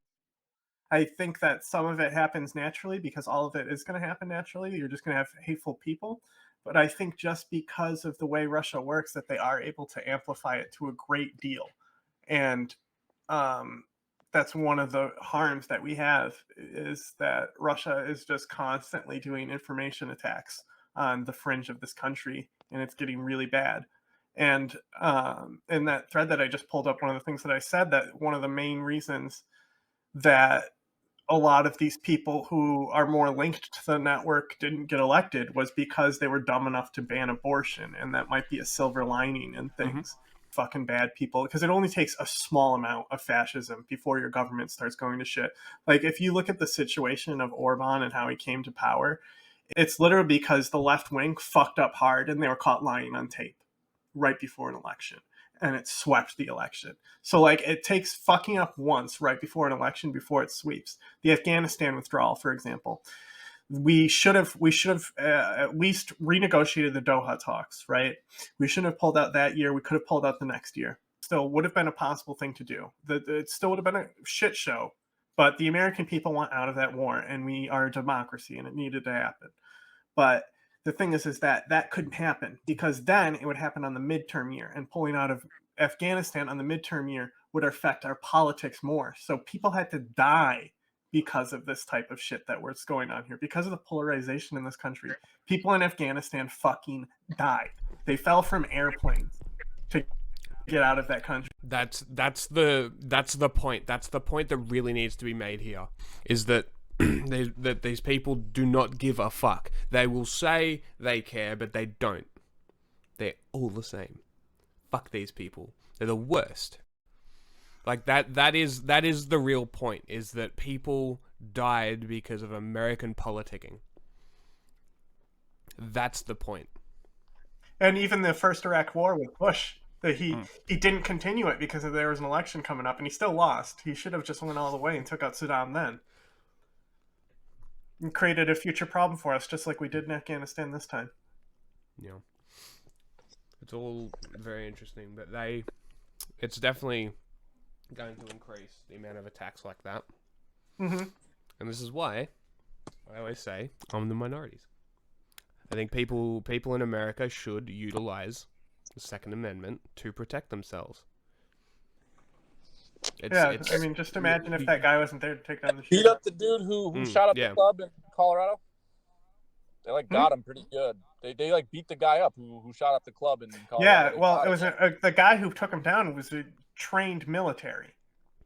I think that some of it happens naturally, because all of it is going to happen naturally. You're just going to have hateful people. But I think just because of the way Russia works, that they are able to amplify it to a great deal. And that's one of the harms that we have, is that Russia is just constantly doing information attacks on the fringe of this country, and it's getting really bad. And in that thread that I just pulled up, one of the things that I said, that one of the main reasons that a lot of these people who are more linked to the network didn't get elected was because they were dumb enough to ban abortion. And that might be a silver lining in things. Mm-hmm. Fucking bad people, because it only takes a small amount of fascism before your government starts going to shit. Like, if you look at the situation of Orban and how he came to power, it's literally because the left wing fucked up hard and they were caught lying on tape right before an election, and it swept the election. So like, it takes fucking up once right before an election before it sweeps. The Afghanistan withdrawal, for example, we should have at least renegotiated the Doha talks, right? We shouldn't have pulled out that year. We could have pulled out the next year. Still would have been a possible thing to do. It still would have been a shit show, but the American people want out of that war, and we are a democracy, and it needed to happen. But the thing is that couldn't happen, because then it would happen on the midterm year, and pulling out of Afghanistan on the midterm year would affect our politics more. So people had to die because of this type of shit that was going on here, because of the polarization in this country. People in Afghanistan fucking died. They fell from airplanes to get out of that country. That's the point. That's the point that really needs to be made here, is that that these people do not give a fuck. They will say they care, but they don't. They're all the same. Fuck these people. They're the worst. Like, that is the real point, is that people died because of American politicking. That's the point. And even the first Iraq war with Bush, that he didn't continue it because there was an election coming up, and he still lost. He should have just went all the way and took out Saddam then. And created a future problem for us, just like we did in Afghanistan this time. Yeah. It's all very interesting, but it's definitely going to increase the amount of attacks like that. Mm-hmm. And this is why I always say I'm the minorities. I think people in America should utilize the Second Amendment to protect themselves. I mean, just imagine if that guy wasn't there to take down the shit. Beat up the dude who shot up the club in Colorado. They like got him pretty good. They like beat the guy up who shot up the club in Colorado. Yeah, well, it was the guy who took him down was a trained military.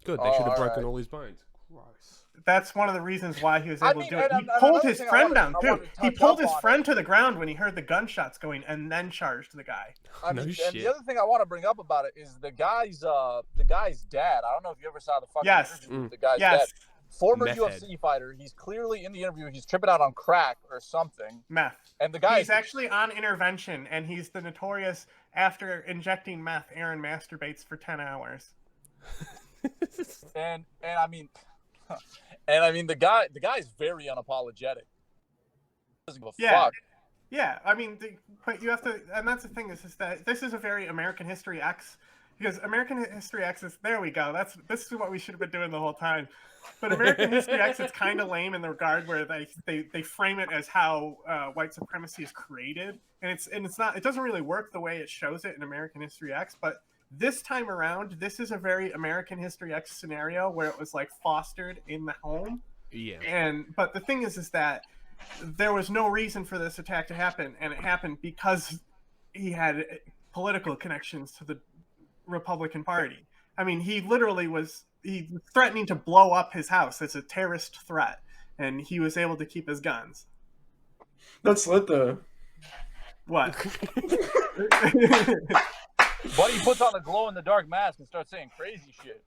Good, they should have broken all his bones. Gross. That's one of the reasons why he was able to do it. He pulled his friend down too. He pulled his friend to the ground when he heard the gunshots going, and then charged the guy. And the other thing I want to bring up about it is the guy's dad. I don't know if you ever saw the fucking interview with the guy's dad. Former UFC fighter. He's clearly in the interview. He's tripping out on crack or something. Meth. And the guy he's actually on intervention, and he's the notorious, after injecting meth, Aaron masturbates for 10 hours. and I mean, And I mean, the guy's very unapologetic. Doesn't give a Yeah. fuck. Yeah, I mean, but you have to, and that's the thing is that this is a very American History X, because American History X is, there we go, this is what we should have been doing the whole time. But American History X is kind of lame in the regard where they frame it as how white supremacy is created, and it's not, it doesn't really work the way it shows it in American History X. But this time around, this is a very American History X scenario where it was like fostered in the home. Yeah. But the thing is that there was no reason for this attack to happen, and it happened because he had political connections to the Republican Party. I mean, he literally was threatening to blow up his house as a terrorist threat, and he was able to keep his guns. That's lit, though. What? Buddy puts on a glow-in-the-dark mask and starts saying crazy shit.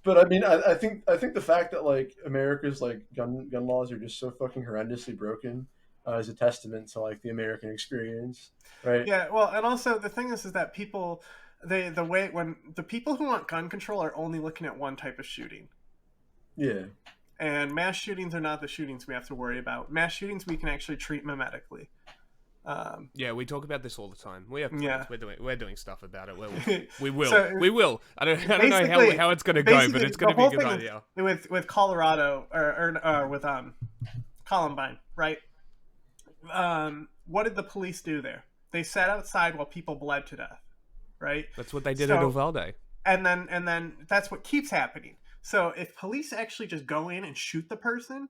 But I mean, I think the fact that like America's like gun laws are just so fucking horrendously broken is a testament to like the American experience, right? Yeah. Well, and also the thing is that people, when the people who want gun control are only looking at one type of shooting. Yeah. And mass shootings are not the shootings we have to worry about. Mass shootings we can actually treat mimetically. Yeah, we talk about this all the time. We have Yeah. We're doing stuff about it. We will. So, we will. I don't know how it's going to go, but it's going to be a good idea. With Colorado or with Columbine, right? What did the police do there? They sat outside while people bled to death, right? That's what they did at Uvalde. And then that's what keeps happening. So if police actually just go in and shoot the person,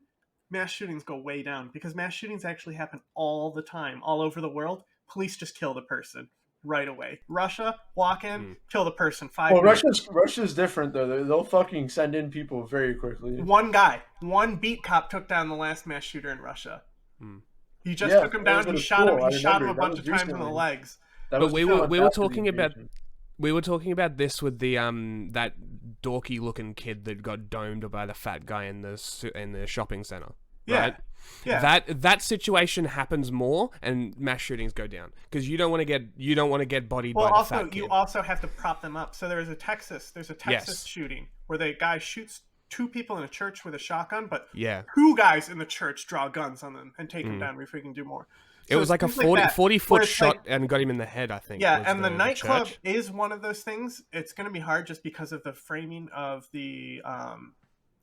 mass shootings go way down, because mass shootings actually happen all the time, all over the world. Police just kill the person right away. Russia, walk in, kill the person. 5 minutes. Russia's different though. They'll fucking send in people very quickly. One beat cop took down the last mass shooter in Russia. He just took him down. He shot him a bunch of times in the legs. But we were talking about this with the that dorky looking kid that got domed by the fat guy in the shopping center. Right? Yeah. That situation happens more, and mass shootings go down because you don't want to get bodied by the fat kid. You also have to prop them up. So there's a Texas shooting where the guy shoots 2 people in a church with a shotgun, but 2 guys in the church draw guns on them and take them down before he can do more. So it was like a 40-foot shot and got him in the head, I think. Yeah, and the nightclub is one of those things. It's going to be hard just because of the framing of the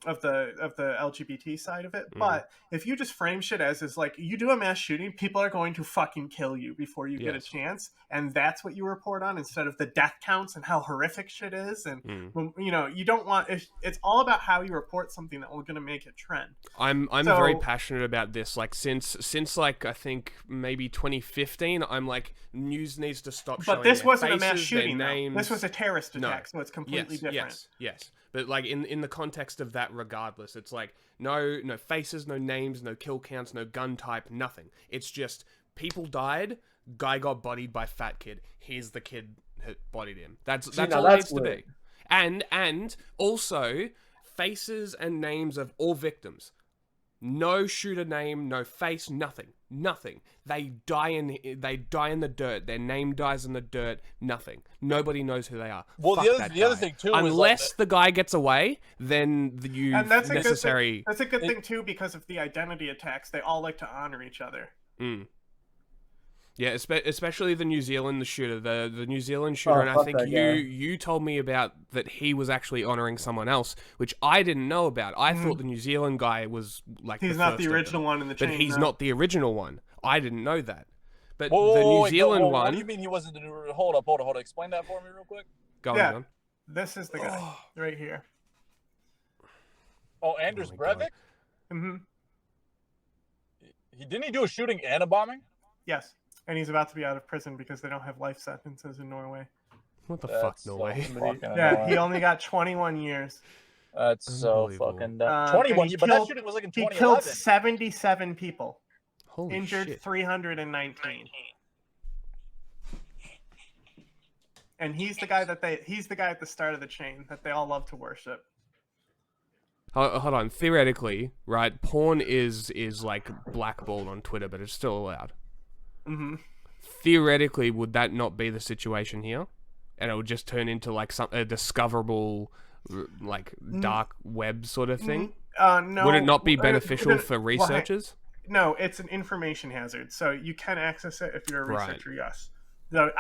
LGBT side of it. But if you just frame shit as is like, you do a mass shooting, people are going to fucking kill you before you get a chance, and that's what you report on instead of the death counts and how horrific shit is. And you don't want, it's all about how you report something that will going to make it trend. I'm very passionate about this. Like since like I think maybe 2015, I'm like, news needs to stop showing. But this wasn't faces, a mass shooting. Names. This was a terrorist attack, so it's completely different. Yes. But like in the context of that, regardless, it's like no faces, no names, no kill counts, no gun type, nothing. It's just people died, guy got bodied by fat kid. Here's the kid that bodied him. That's all it needs to be. And also faces and names of all victims. No shooter name, no face, nothing. They die in the dirt. Their name dies in the dirt. Nothing. Nobody knows who they are. Well, the other thing too, unless the guy gets away, then that's a good thing too, because of the identity attacks. They all like to honor each other. Yeah, especially the New Zealand shooter, the New Zealand shooter, and I think you told me about that he was actually honoring someone else, which I didn't know about. I thought the New Zealand guy was like he's not the original one in the chain, but he's not the original one. I didn't know that. But the New Zealand one. What do you mean he wasn't the new? Hold up. Explain that for me real quick. Go on. This is the guy right here. Oh, Anders Breivik. Didn't he do a shooting and a bombing? Yes. And he's about to be out of prison because they don't have life sentences in Norway. What the fuck, Norway? He only got 21 years. That's so fucking dumb. 21, but that shooting was like in 2011. He killed 77 people. Holy injured shit. 319. And he's the guy at the start of the chain that they all love to worship. Hold on. Theoretically, right? Porn is like blackballed on Twitter, but it's still allowed. Theoretically, would that not be the situation here? And it would just turn into like a discoverable like dark web sort of thing? No. Would it not be beneficial for Well, researchers? no, it's an information hazard, so you can access it if you're a Right. researcher. Yes. So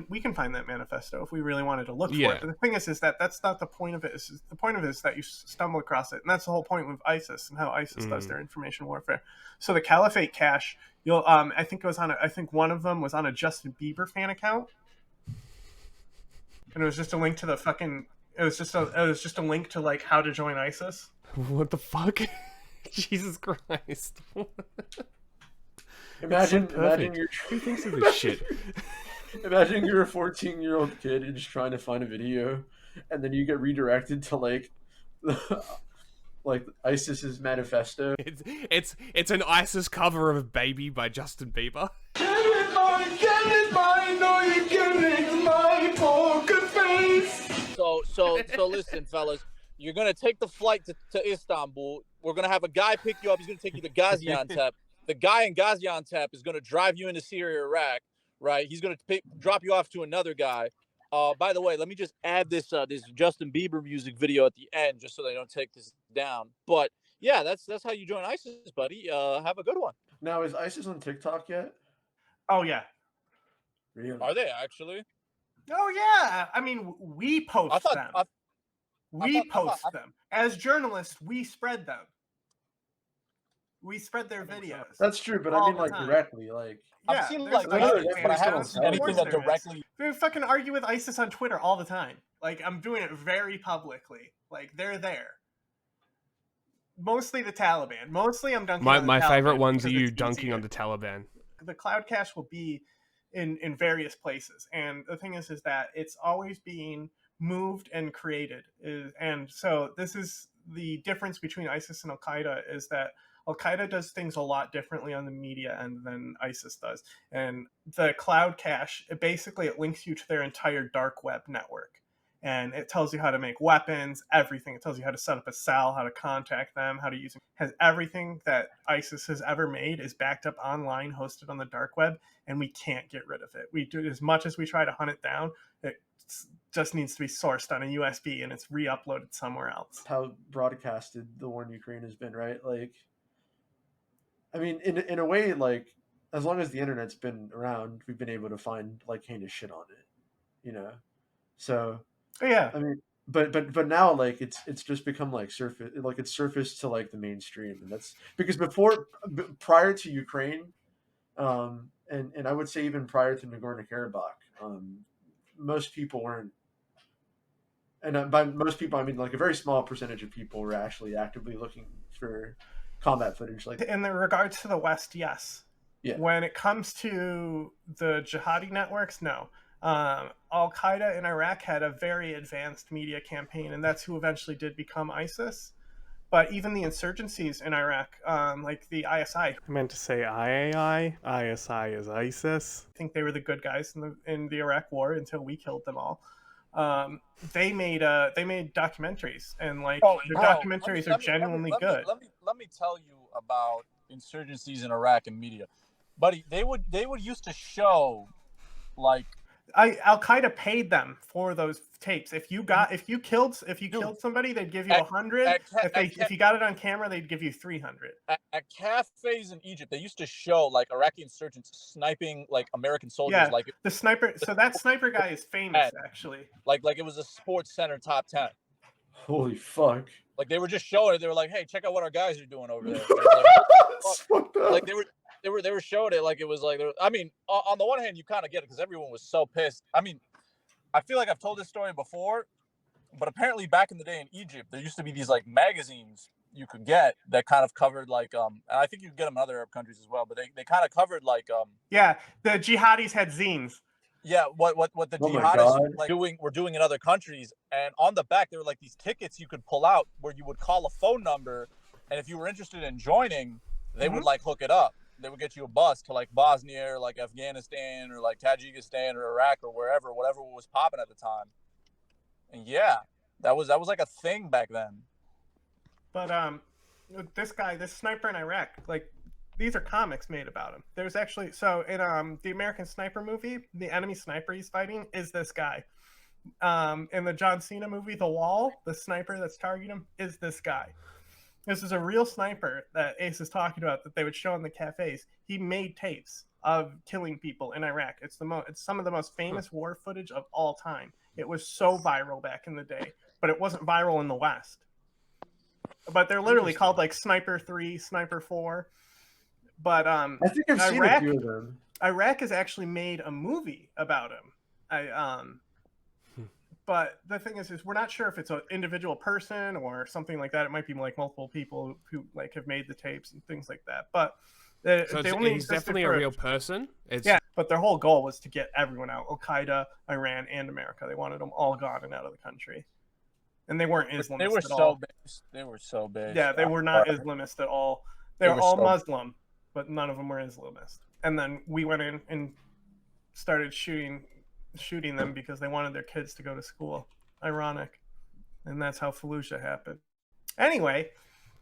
we can find that manifesto if we really wanted to look for Yeah. it. But the thing is that that's not the point of it. The point of it is that you stumble across it, and that's the whole point with ISIS and how ISIS does their information warfare. So the Caliphate cache, you'll I think it was on I think one of them was on a Justin Bieber fan account, and it was just a link to the fucking. It was just a link to like how to join ISIS. What the fuck? Jesus Christ! Imagine perfect. you're Who thinks of this shit? imagine you're a 14-year-old kid and just trying to find a video, and then you get redirected to like ISIS's manifesto. It's an ISIS cover of "Baby" by Justin Bieber. So listen, fellas. You're gonna take the flight to Istanbul. We're gonna have a guy pick you up. He's gonna take you to Gaziantep. The guy in Gaziantep is gonna drive you into Syria, Iraq, right? He's gonna drop you off to another guy. By the way, let me just add this Justin Bieber music video at the end, just so they don't take this down. But yeah, that's how you join ISIS, buddy. Have a good one. Now, is ISIS on TikTok yet? Oh yeah. Really? Are they actually? Oh yeah. I mean, we post them. We post them as journalists. We spread them. We spread their videos. That's true, but I mean, like directly, like I've seen like videos, but I haven't seen anything that directly. We fucking argue with ISIS on Twitter all the time. Like I'm doing it very publicly. Like they're there. Mostly the Taliban. Mostly I'm dunking. My favorite ones are you dunking on the Taliban. The cloud cache will be in various places, and the thing is that it's always being moved and created, and so this is the difference between ISIS and Al-Qaeda, is that Al-Qaeda does things a lot differently on the media end than ISIS does. And the cloud cache, it links you to their entire dark web network, and it tells you how to make weapons, everything. It tells you how to set up a cell, how to contact them, how to use it. Has everything that ISIS has ever made is backed up online, hosted on the dark web, and we can't get rid of it. We do, as much as we try to hunt it down, it just needs to be sourced on a USB and it's re-uploaded somewhere else. How broadcasted the war in Ukraine has been, right? Like, I mean, in a way, like, as long as the internet's been around, we've been able to find like heinous shit on it, you know. So yeah, I mean, but now like it's just become like it's surfaced to like the mainstream, and that's because prior to Ukraine, and I would say even prior to Nagorno-Karabakh, most people weren't, and by most people I mean like a very small percentage of people were actually actively looking for combat footage. Like in the regards to the West, yes. Yeah. When it comes to the jihadi networks, no. Al-Qaeda in Iraq had a very advanced media campaign, and that's who eventually did become ISIS. But even the insurgencies in Iraq, like the ISI. I meant to say IAI. ISI is ISIS. I think they were the good guys in the Iraq War until we killed them all. They made documentaries, and like their documentaries are genuinely good. Let me tell you about insurgencies in Iraq and media, buddy. They would used to show like. Al-Qaeda paid them for those tapes. If you killed somebody, they'd give you 100. If you got it on camera, they'd give you 300. At cafes in Egypt, they used to show like Iraqi insurgents sniping like American soldiers. Yeah, like the sniper. So that sniper guy is famous, actually. Like it was a Sports Center top 10. Holy fuck! Like they were just showing it. They were like, "Hey, check out what our guys are doing over there." Like they were showing it like it was like. I mean, on the one hand, you kind of get it because everyone was so pissed. I mean, I feel like I've told this story before, but apparently back in the day in Egypt, there used to be these like magazines you could get that kind of covered like and I think you could get them in other Arab countries as well, but they kind of covered like yeah, the jihadis had zines. Yeah, what the jihadists were doing in other countries, and on the back there were like these tickets you could pull out where you would call a phone number, and if you were interested in joining, they would like hook it up. They would get you a bus to like Bosnia or like Afghanistan or like Tajikistan or Iraq or whatever was popping at the time. And yeah, that was like a thing back then. But this sniper in Iraq, like these are comics made about him. There's actually in the American Sniper movie, the enemy sniper he's fighting is this guy. in the John Cena movie, The Wall, the sniper that's targeting him is this guy. This is a real sniper that Ace is talking about that they would show in the cafes. He made tapes of killing people in Iraq. It's some of the most famous war footage of all time. It was so viral back in the day, but it wasn't viral in the West. But they're literally called like Sniper 3, Sniper 4. But I think I've seen a few of them. Iraq has actually made a movie about him. But the thing is we're not sure if it's an individual person or something like that. It might be like multiple people who like have made the tapes and things like that. But he's definitely a real person. Yeah, but their whole goal was to get everyone out: Al-Qeada, Iran, and America. They wanted them all gone and out of the country. And they weren't Islamist They were at so all. based. They were so based. Yeah, they were not Islamist at all. They were all Muslim, but none of them were Islamist. And then we went in and started shooting them because they wanted their kids to go to school. Ironic. And that's how Fallujah happened. Anyway.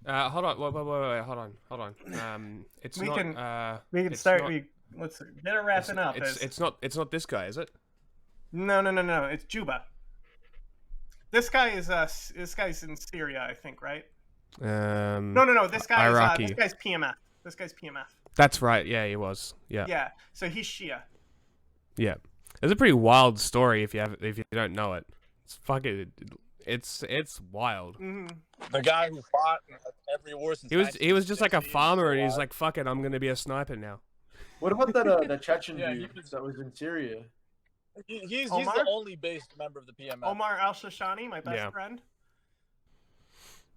Hold on. Wait, hold on. We can start. Let's get it wrapping up. It's not this guy, is it? No. It's Juba. This guy's in Syria, I think, right? No. This guy Iraqi. This guy's PMF. This guy's PMF. That's right. Yeah, he was. Yeah. Yeah. So he's Shia. Yeah. It's a pretty wild story if you don't know it. It's fucking. It's wild. Mm-hmm. The guy who fought in every war since he was just like a farmer, and he's like, "Fuck it, I'm gonna be a sniper now." What about that Chechen dude that was in Syria? He's the only based member of the PMF. Omar Al-Shashani, my best friend.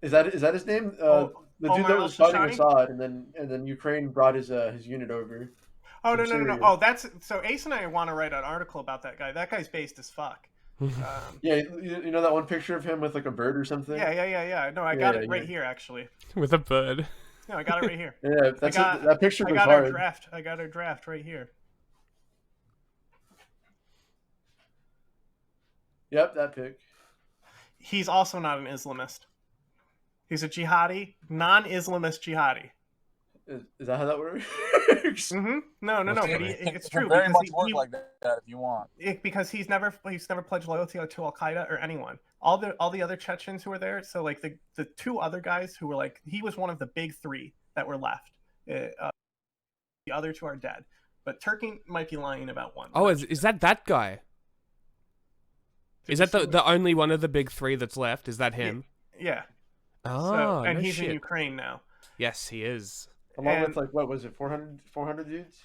Is that his name? The dude that was fighting Assad, and then Ukraine brought his unit over. Oh no! Oh, so Ace and I want to write an article about that guy. That guy's based as fuck. Yeah, you know that one picture of him with like a bird or something? Yeah. No, I got it right here actually. With a bird. No, I got it right here. Yeah, that picture was hard. I got our draft right here. Yep, that pic. He's also not an Islamist. He's a jihadi, non-Islamist jihadi. Is that how that works? Mm-hmm. No. But it's true. Very much work like that if you want. Because he's never pledged loyalty to Al-Qeada or anyone. All the other Chechens who were there. So like the two other guys who were like, he was one of the big three that were left. The other two are dead. But Turkey might be lying about one. Oh, is that guy? Is that the only one of the big three that's left? Is that him? Yeah. Oh, and he's in Ukraine now. Yes, he is. Along with like what was it, 400 dudes?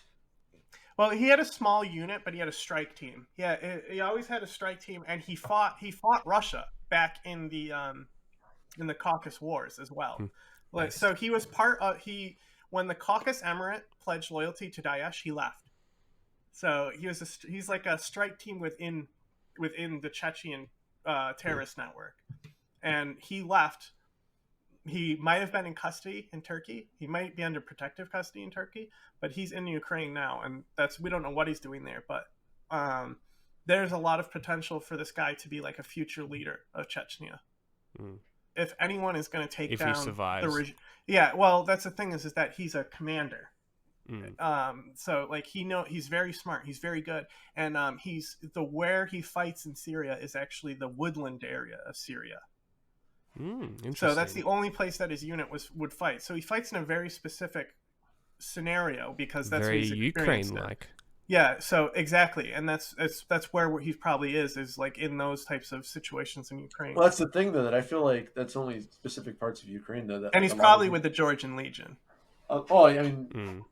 Well, he had a small unit, but he had a strike team. Yeah, he always had a strike team, and he fought Russia back in the Caucasus Wars as well. Nice. So he was when the Caucasus Emirate pledged loyalty to Daesh, he left. So he's like a strike team within the Chechen terrorist network, and he left. He might have been in custody in Turkey. He might be under protective custody in Turkey, but he's in Ukraine now, and we don't know what he's doing there. But there's a lot of potential for this guy to be like a future leader of Chechnya. If anyone is going to take down the regime, yeah. Well, that's the thing is that he's a commander. So like he's very smart. He's very good, and where he fights in Syria is actually the woodland area of Syria. So that's the only place that his unit would fight. So he fights in a very specific scenario because that's very what he's experienced Ukraine-like. Yeah, so exactly, and that's where he probably is like in those types of situations in Ukraine. Well, that's the thing though, that I feel like that's only specific parts of Ukraine though. And he's probably with the Georgian Legion. I mean,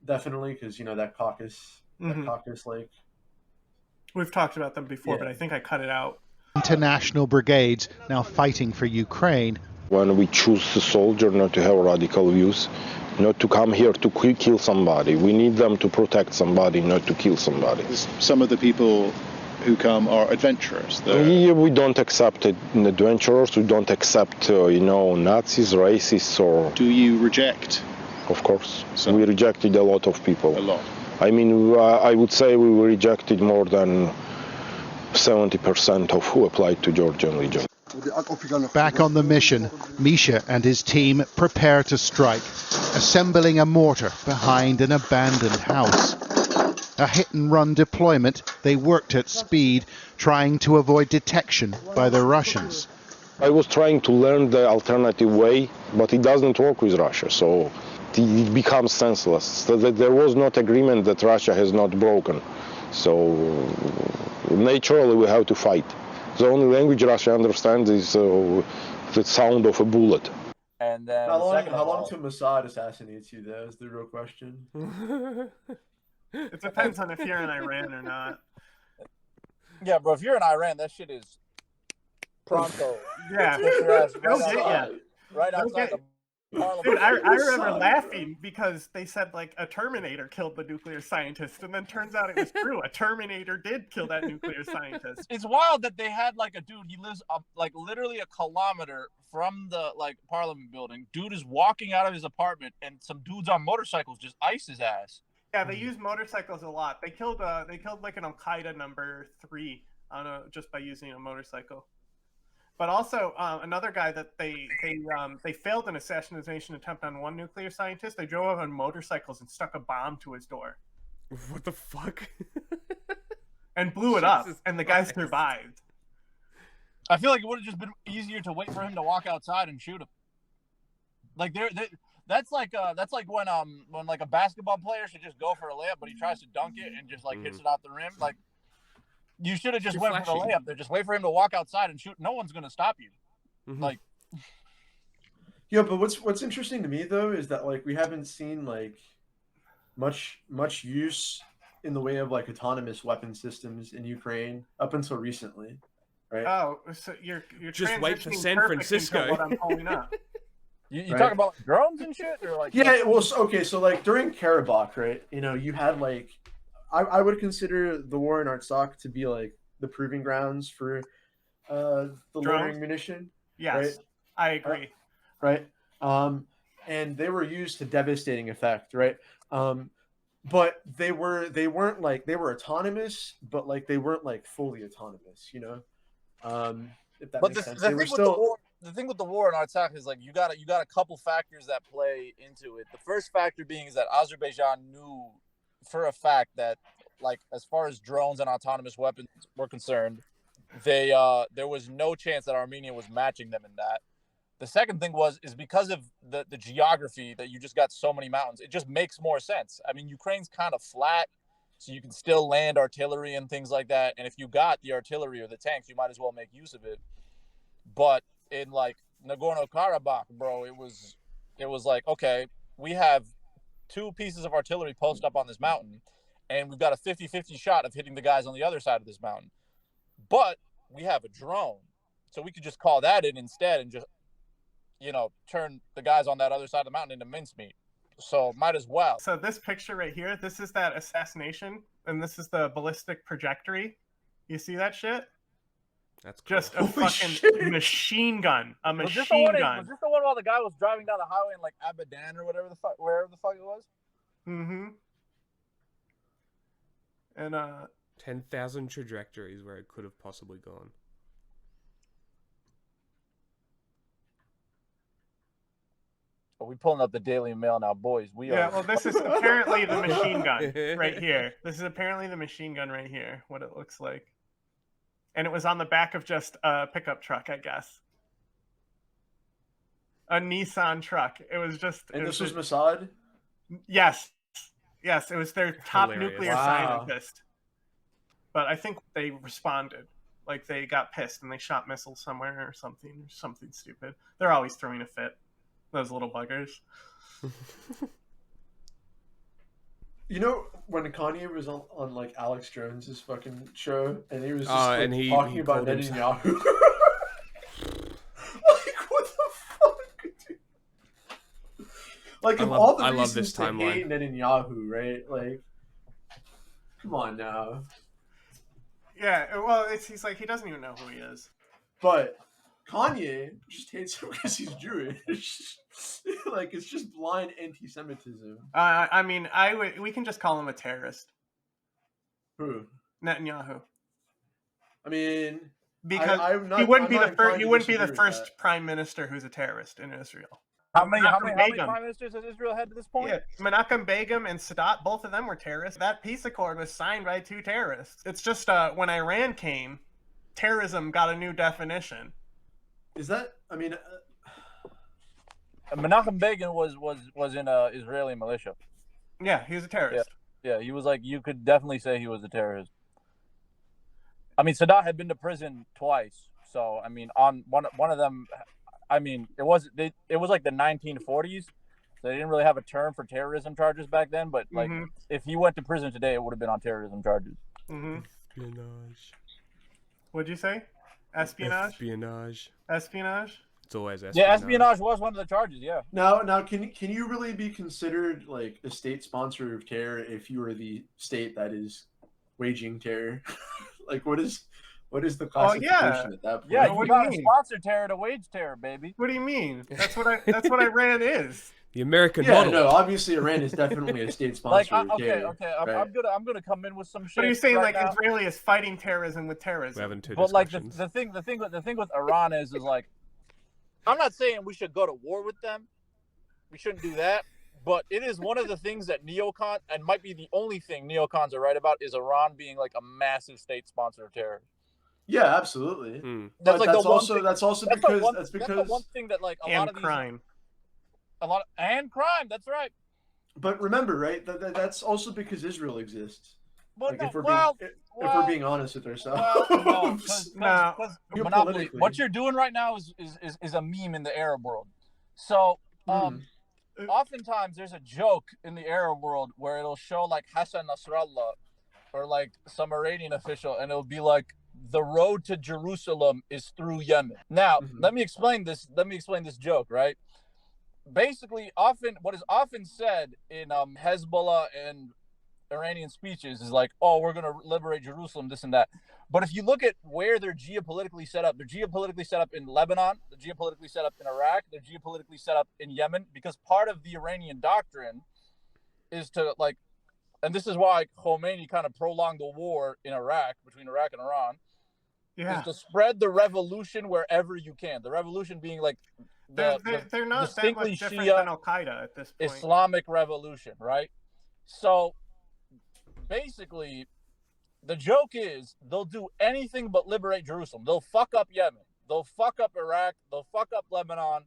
definitely, because that Caucasus, like. We've talked about them before, but I think I cut it out. International brigades now fighting for Ukraine. When we choose a soldier not to have radical views, not to come here to kill somebody, we need them to protect somebody, not to kill somebody. Some of the people who come are adventurers. We don't accept adventurers. We don't accept, Nazis, racists, or. Do you reject? Of course, we rejected a lot of people. A lot. I mean, I would say we rejected more than 70% of who applied to Georgian Legion. Back on the mission, Misha and his team prepare to strike, assembling a mortar behind an abandoned house. A hit-and-run deployment, they worked at speed, trying to avoid detection by the Russians. I was trying to learn the alternative way, but it doesn't work with Russia, so it becomes senseless. So that there was not agreement that Russia has not broken. So naturally we have to fight. The only language Russia understands is the sound of a bullet. And then how long till Mossad assassinates you, though, is the real question. It depends on if you're in Iran or not. Yeah, bro, if you're in Iran, that shit is pronto. Yeah. Right outside the parliament. Dude, I remember laughing because they said like a Terminator killed the nuclear scientist, and then turns out it was true. A Terminator did kill that nuclear scientist. It's wild that they had like a dude. He lives up like literally a kilometer from the like parliament building. Dude is walking out of his apartment, and some dudes on motorcycles just ice his ass. Yeah, they use motorcycles a lot. They killed like an Al-qeada number 3 on just by using a motorcycle. But also another guy that they failed an assassination attempt on one nuclear scientist. They drove on motorcycles and stuck a bomb to his door. What the fuck? And blew it up, and the guy survived. I feel like it would have just been easier to wait for him to walk outside and shoot him. Like that's like when like a basketball player should just go for a layup, but he tries to dunk it and just like hits it off the rim. Like you should have just went for the layup there. Just wait for him to walk outside and shoot. No one's gonna stop you. Like, yeah, but what's interesting to me though is that like we haven't seen like much use in the way of like autonomous weapon systems in Ukraine up until recently, right? Oh, so you're just wait for San Francisco. What I'm pulling up. You talk about like, drones and shit, or like well, okay, so like during Karabakh, right? You know, you had like I would consider the war in Artsakh to be like the proving grounds for the loitering munition. Yes, right? I agree. Right, and they were used to devastating effect, right? But they were autonomous, but like they weren't like fully autonomous, you know. If that makes sense. The thing with the war in Artsakh is like you got a couple factors that play into it. The first factor being is that Azerbaijan knew for a fact that like as far as drones and autonomous weapons were concerned, there was no chance that Armenia was matching them in that. The second thing is because of the geography that you just got so many mountains, it just makes more sense. I mean, Ukraine's kind of flat, so you can still land artillery and things like that. And if you got the artillery or the tanks, you might as well make use of it. But in like Nagorno-Karabakh, bro, it was like, okay, we have 2 pieces of artillery posted up on this mountain, and we've got a 50-50 shot of hitting the guys on the other side of this mountain. But we have a drone, so we could just call that in instead and just, you know, turn the guys on that other side of the mountain into mincemeat. So might as well. So this picture right here, this is that assassination, and this is the ballistic trajectory. You see that shit? That's cool. Just a fucking machine gun. A machine gun. Was this the one while the guy was driving down the highway in like Abadan or wherever the fuck it was? Mm-hmm. And 10,000 trajectories where it could have possibly gone. Are we pulling up the Daily Mail now, boys? Well, this is apparently the machine gun right here. This is apparently the machine gun right here, what it looks like. And it was on the back of just a pickup truck, I guess. A Nissan truck. It was just... And this was Mossad? Yes. Yes, it was their top nuclear scientist. But I think they responded. Like, they got pissed and they shot missiles somewhere or something stupid. They're always throwing a fit. Those little buggers. You know, when Kanye was on like Alex Jones's fucking show, and he was just talking about Netanyahu. Like, what the fuck, dude? Like, all the reasons to hate Netanyahu, right? Like, come on now. Yeah, well, he's like, he doesn't even know who he is. But Kanye just hates him because he's Jewish. Like, it's just blind anti-Semitism. I mean, we can just call him a terrorist. Who? Netanyahu. I mean, because he wouldn't be the first prime minister who's a terrorist in Israel. How many Begum. prime ministers has Israel had to this point? Yeah, Menachem Begum and Sadat, both of them were terrorists. That peace accord was signed by 2 terrorists. It's just when Iran came, terrorism got a new definition. Is that? I mean, Menachem Begin was in a Israeli militia. Yeah, he was a terrorist. Yeah, he was like, you could definitely say he was a terrorist. I mean, Sadat had been to prison twice, so I mean, on one of them, I mean, it was like the 1940s. So they didn't really have a term for terrorism charges back then, but like, if he went to prison today, it would have been on terrorism charges. Espionage. What'd you say? Espionage? Espionage. It's always espionage. Yeah, espionage was one of the charges. Yeah. Now, can you really be considered like a state sponsor of terror if you are the state that is waging terror? Like, what is the classification at that point? Yeah, you got to sponsor terror to wage terror, baby. What do you mean? That's what Iran is. The American Yeah, model. no, obviously Iran is definitely a state sponsor of terror. I'm gonna come in with some shit. But you're saying right like now. Israeli is fighting terrorism with terrorism. We're having two But like discussions. the thing with Iran is like, I'm not saying we should go to war with them. We shouldn't do that. But it is one of the things that neocon, and might be the only thing neocons are right about, is Iran being like a massive state sponsor of terror. Yeah, absolutely. That's like that's the one also thing, that's also that's because that's the one thing that like a lot of these, crime. And crime. That's right. But remember, right? That's also because Israel exists. But Like, no, if we're being honest with ourselves. Well, because Monopoly, Geopolitically. what you're doing right now is a meme in the Arab world. So oftentimes there's a joke in the Arab world where it'll show like Hassan Nasrallah or like some Iranian official, and it'll be like, the road to Jerusalem is through Yemen. Now, let me explain this joke, right? Basically, what is often said in Hezbollah and Iranian speeches is like, oh, we're going to liberate Jerusalem, this and that. But if you look at where they're geopolitically set up in Lebanon, they're geopolitically set up in Iraq, they're geopolitically set up in Yemen, because part of the Iranian doctrine is to like, and this is why Khomeini kind of prolonged the war in Iraq, between Iraq and Iran, is to spread the revolution wherever you can. The revolution being like they're not that much different than Al-qeada at this point. Islamic revolution, right? So basically, the joke is they'll do anything but liberate Jerusalem. They'll fuck up Yemen. They'll fuck up Iraq. They'll fuck up Lebanon,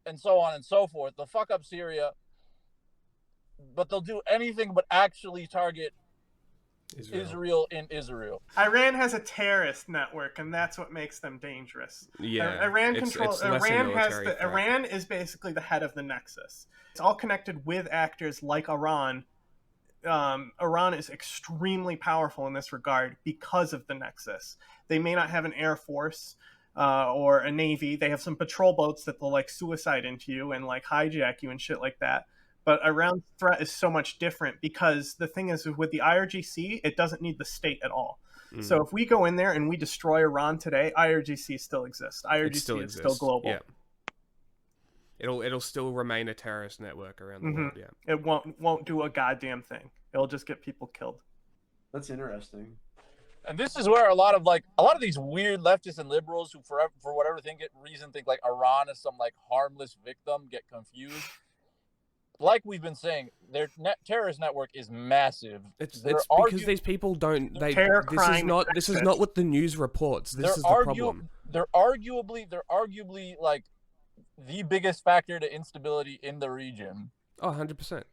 and so on and so forth. They'll fuck up Syria. But they'll do anything but actually target Israel in Israel. Iran has a terrorist network, and that's what makes them dangerous. Yeah, Iran is basically the head of the nexus. It's all connected with actors like Iran. Iran is extremely powerful in this regard because of the nexus. They may not have an air force or a navy. They have some patrol boats that they'll like suicide into you and like hijack you and shit like that. But Iran's threat is so much different because the thing is, with the IRGC, it doesn't need the state at all. So if we go in there and we destroy Iran today, IRGC still exists. IRGC is still global. Yeah. It'll still remain a terrorist network around the world. Yeah. It won't do a goddamn thing. It'll just get people killed. That's interesting. And this is where a lot of these weird leftists and liberals who for whatever reason think like Iran is some like harmless victim get confused. Like we've been saying, their terrorist network is massive. It's because these people don't. This is not what the news reports. This is the problem. They're arguably like the biggest factor to instability in the region. Oh, 100%.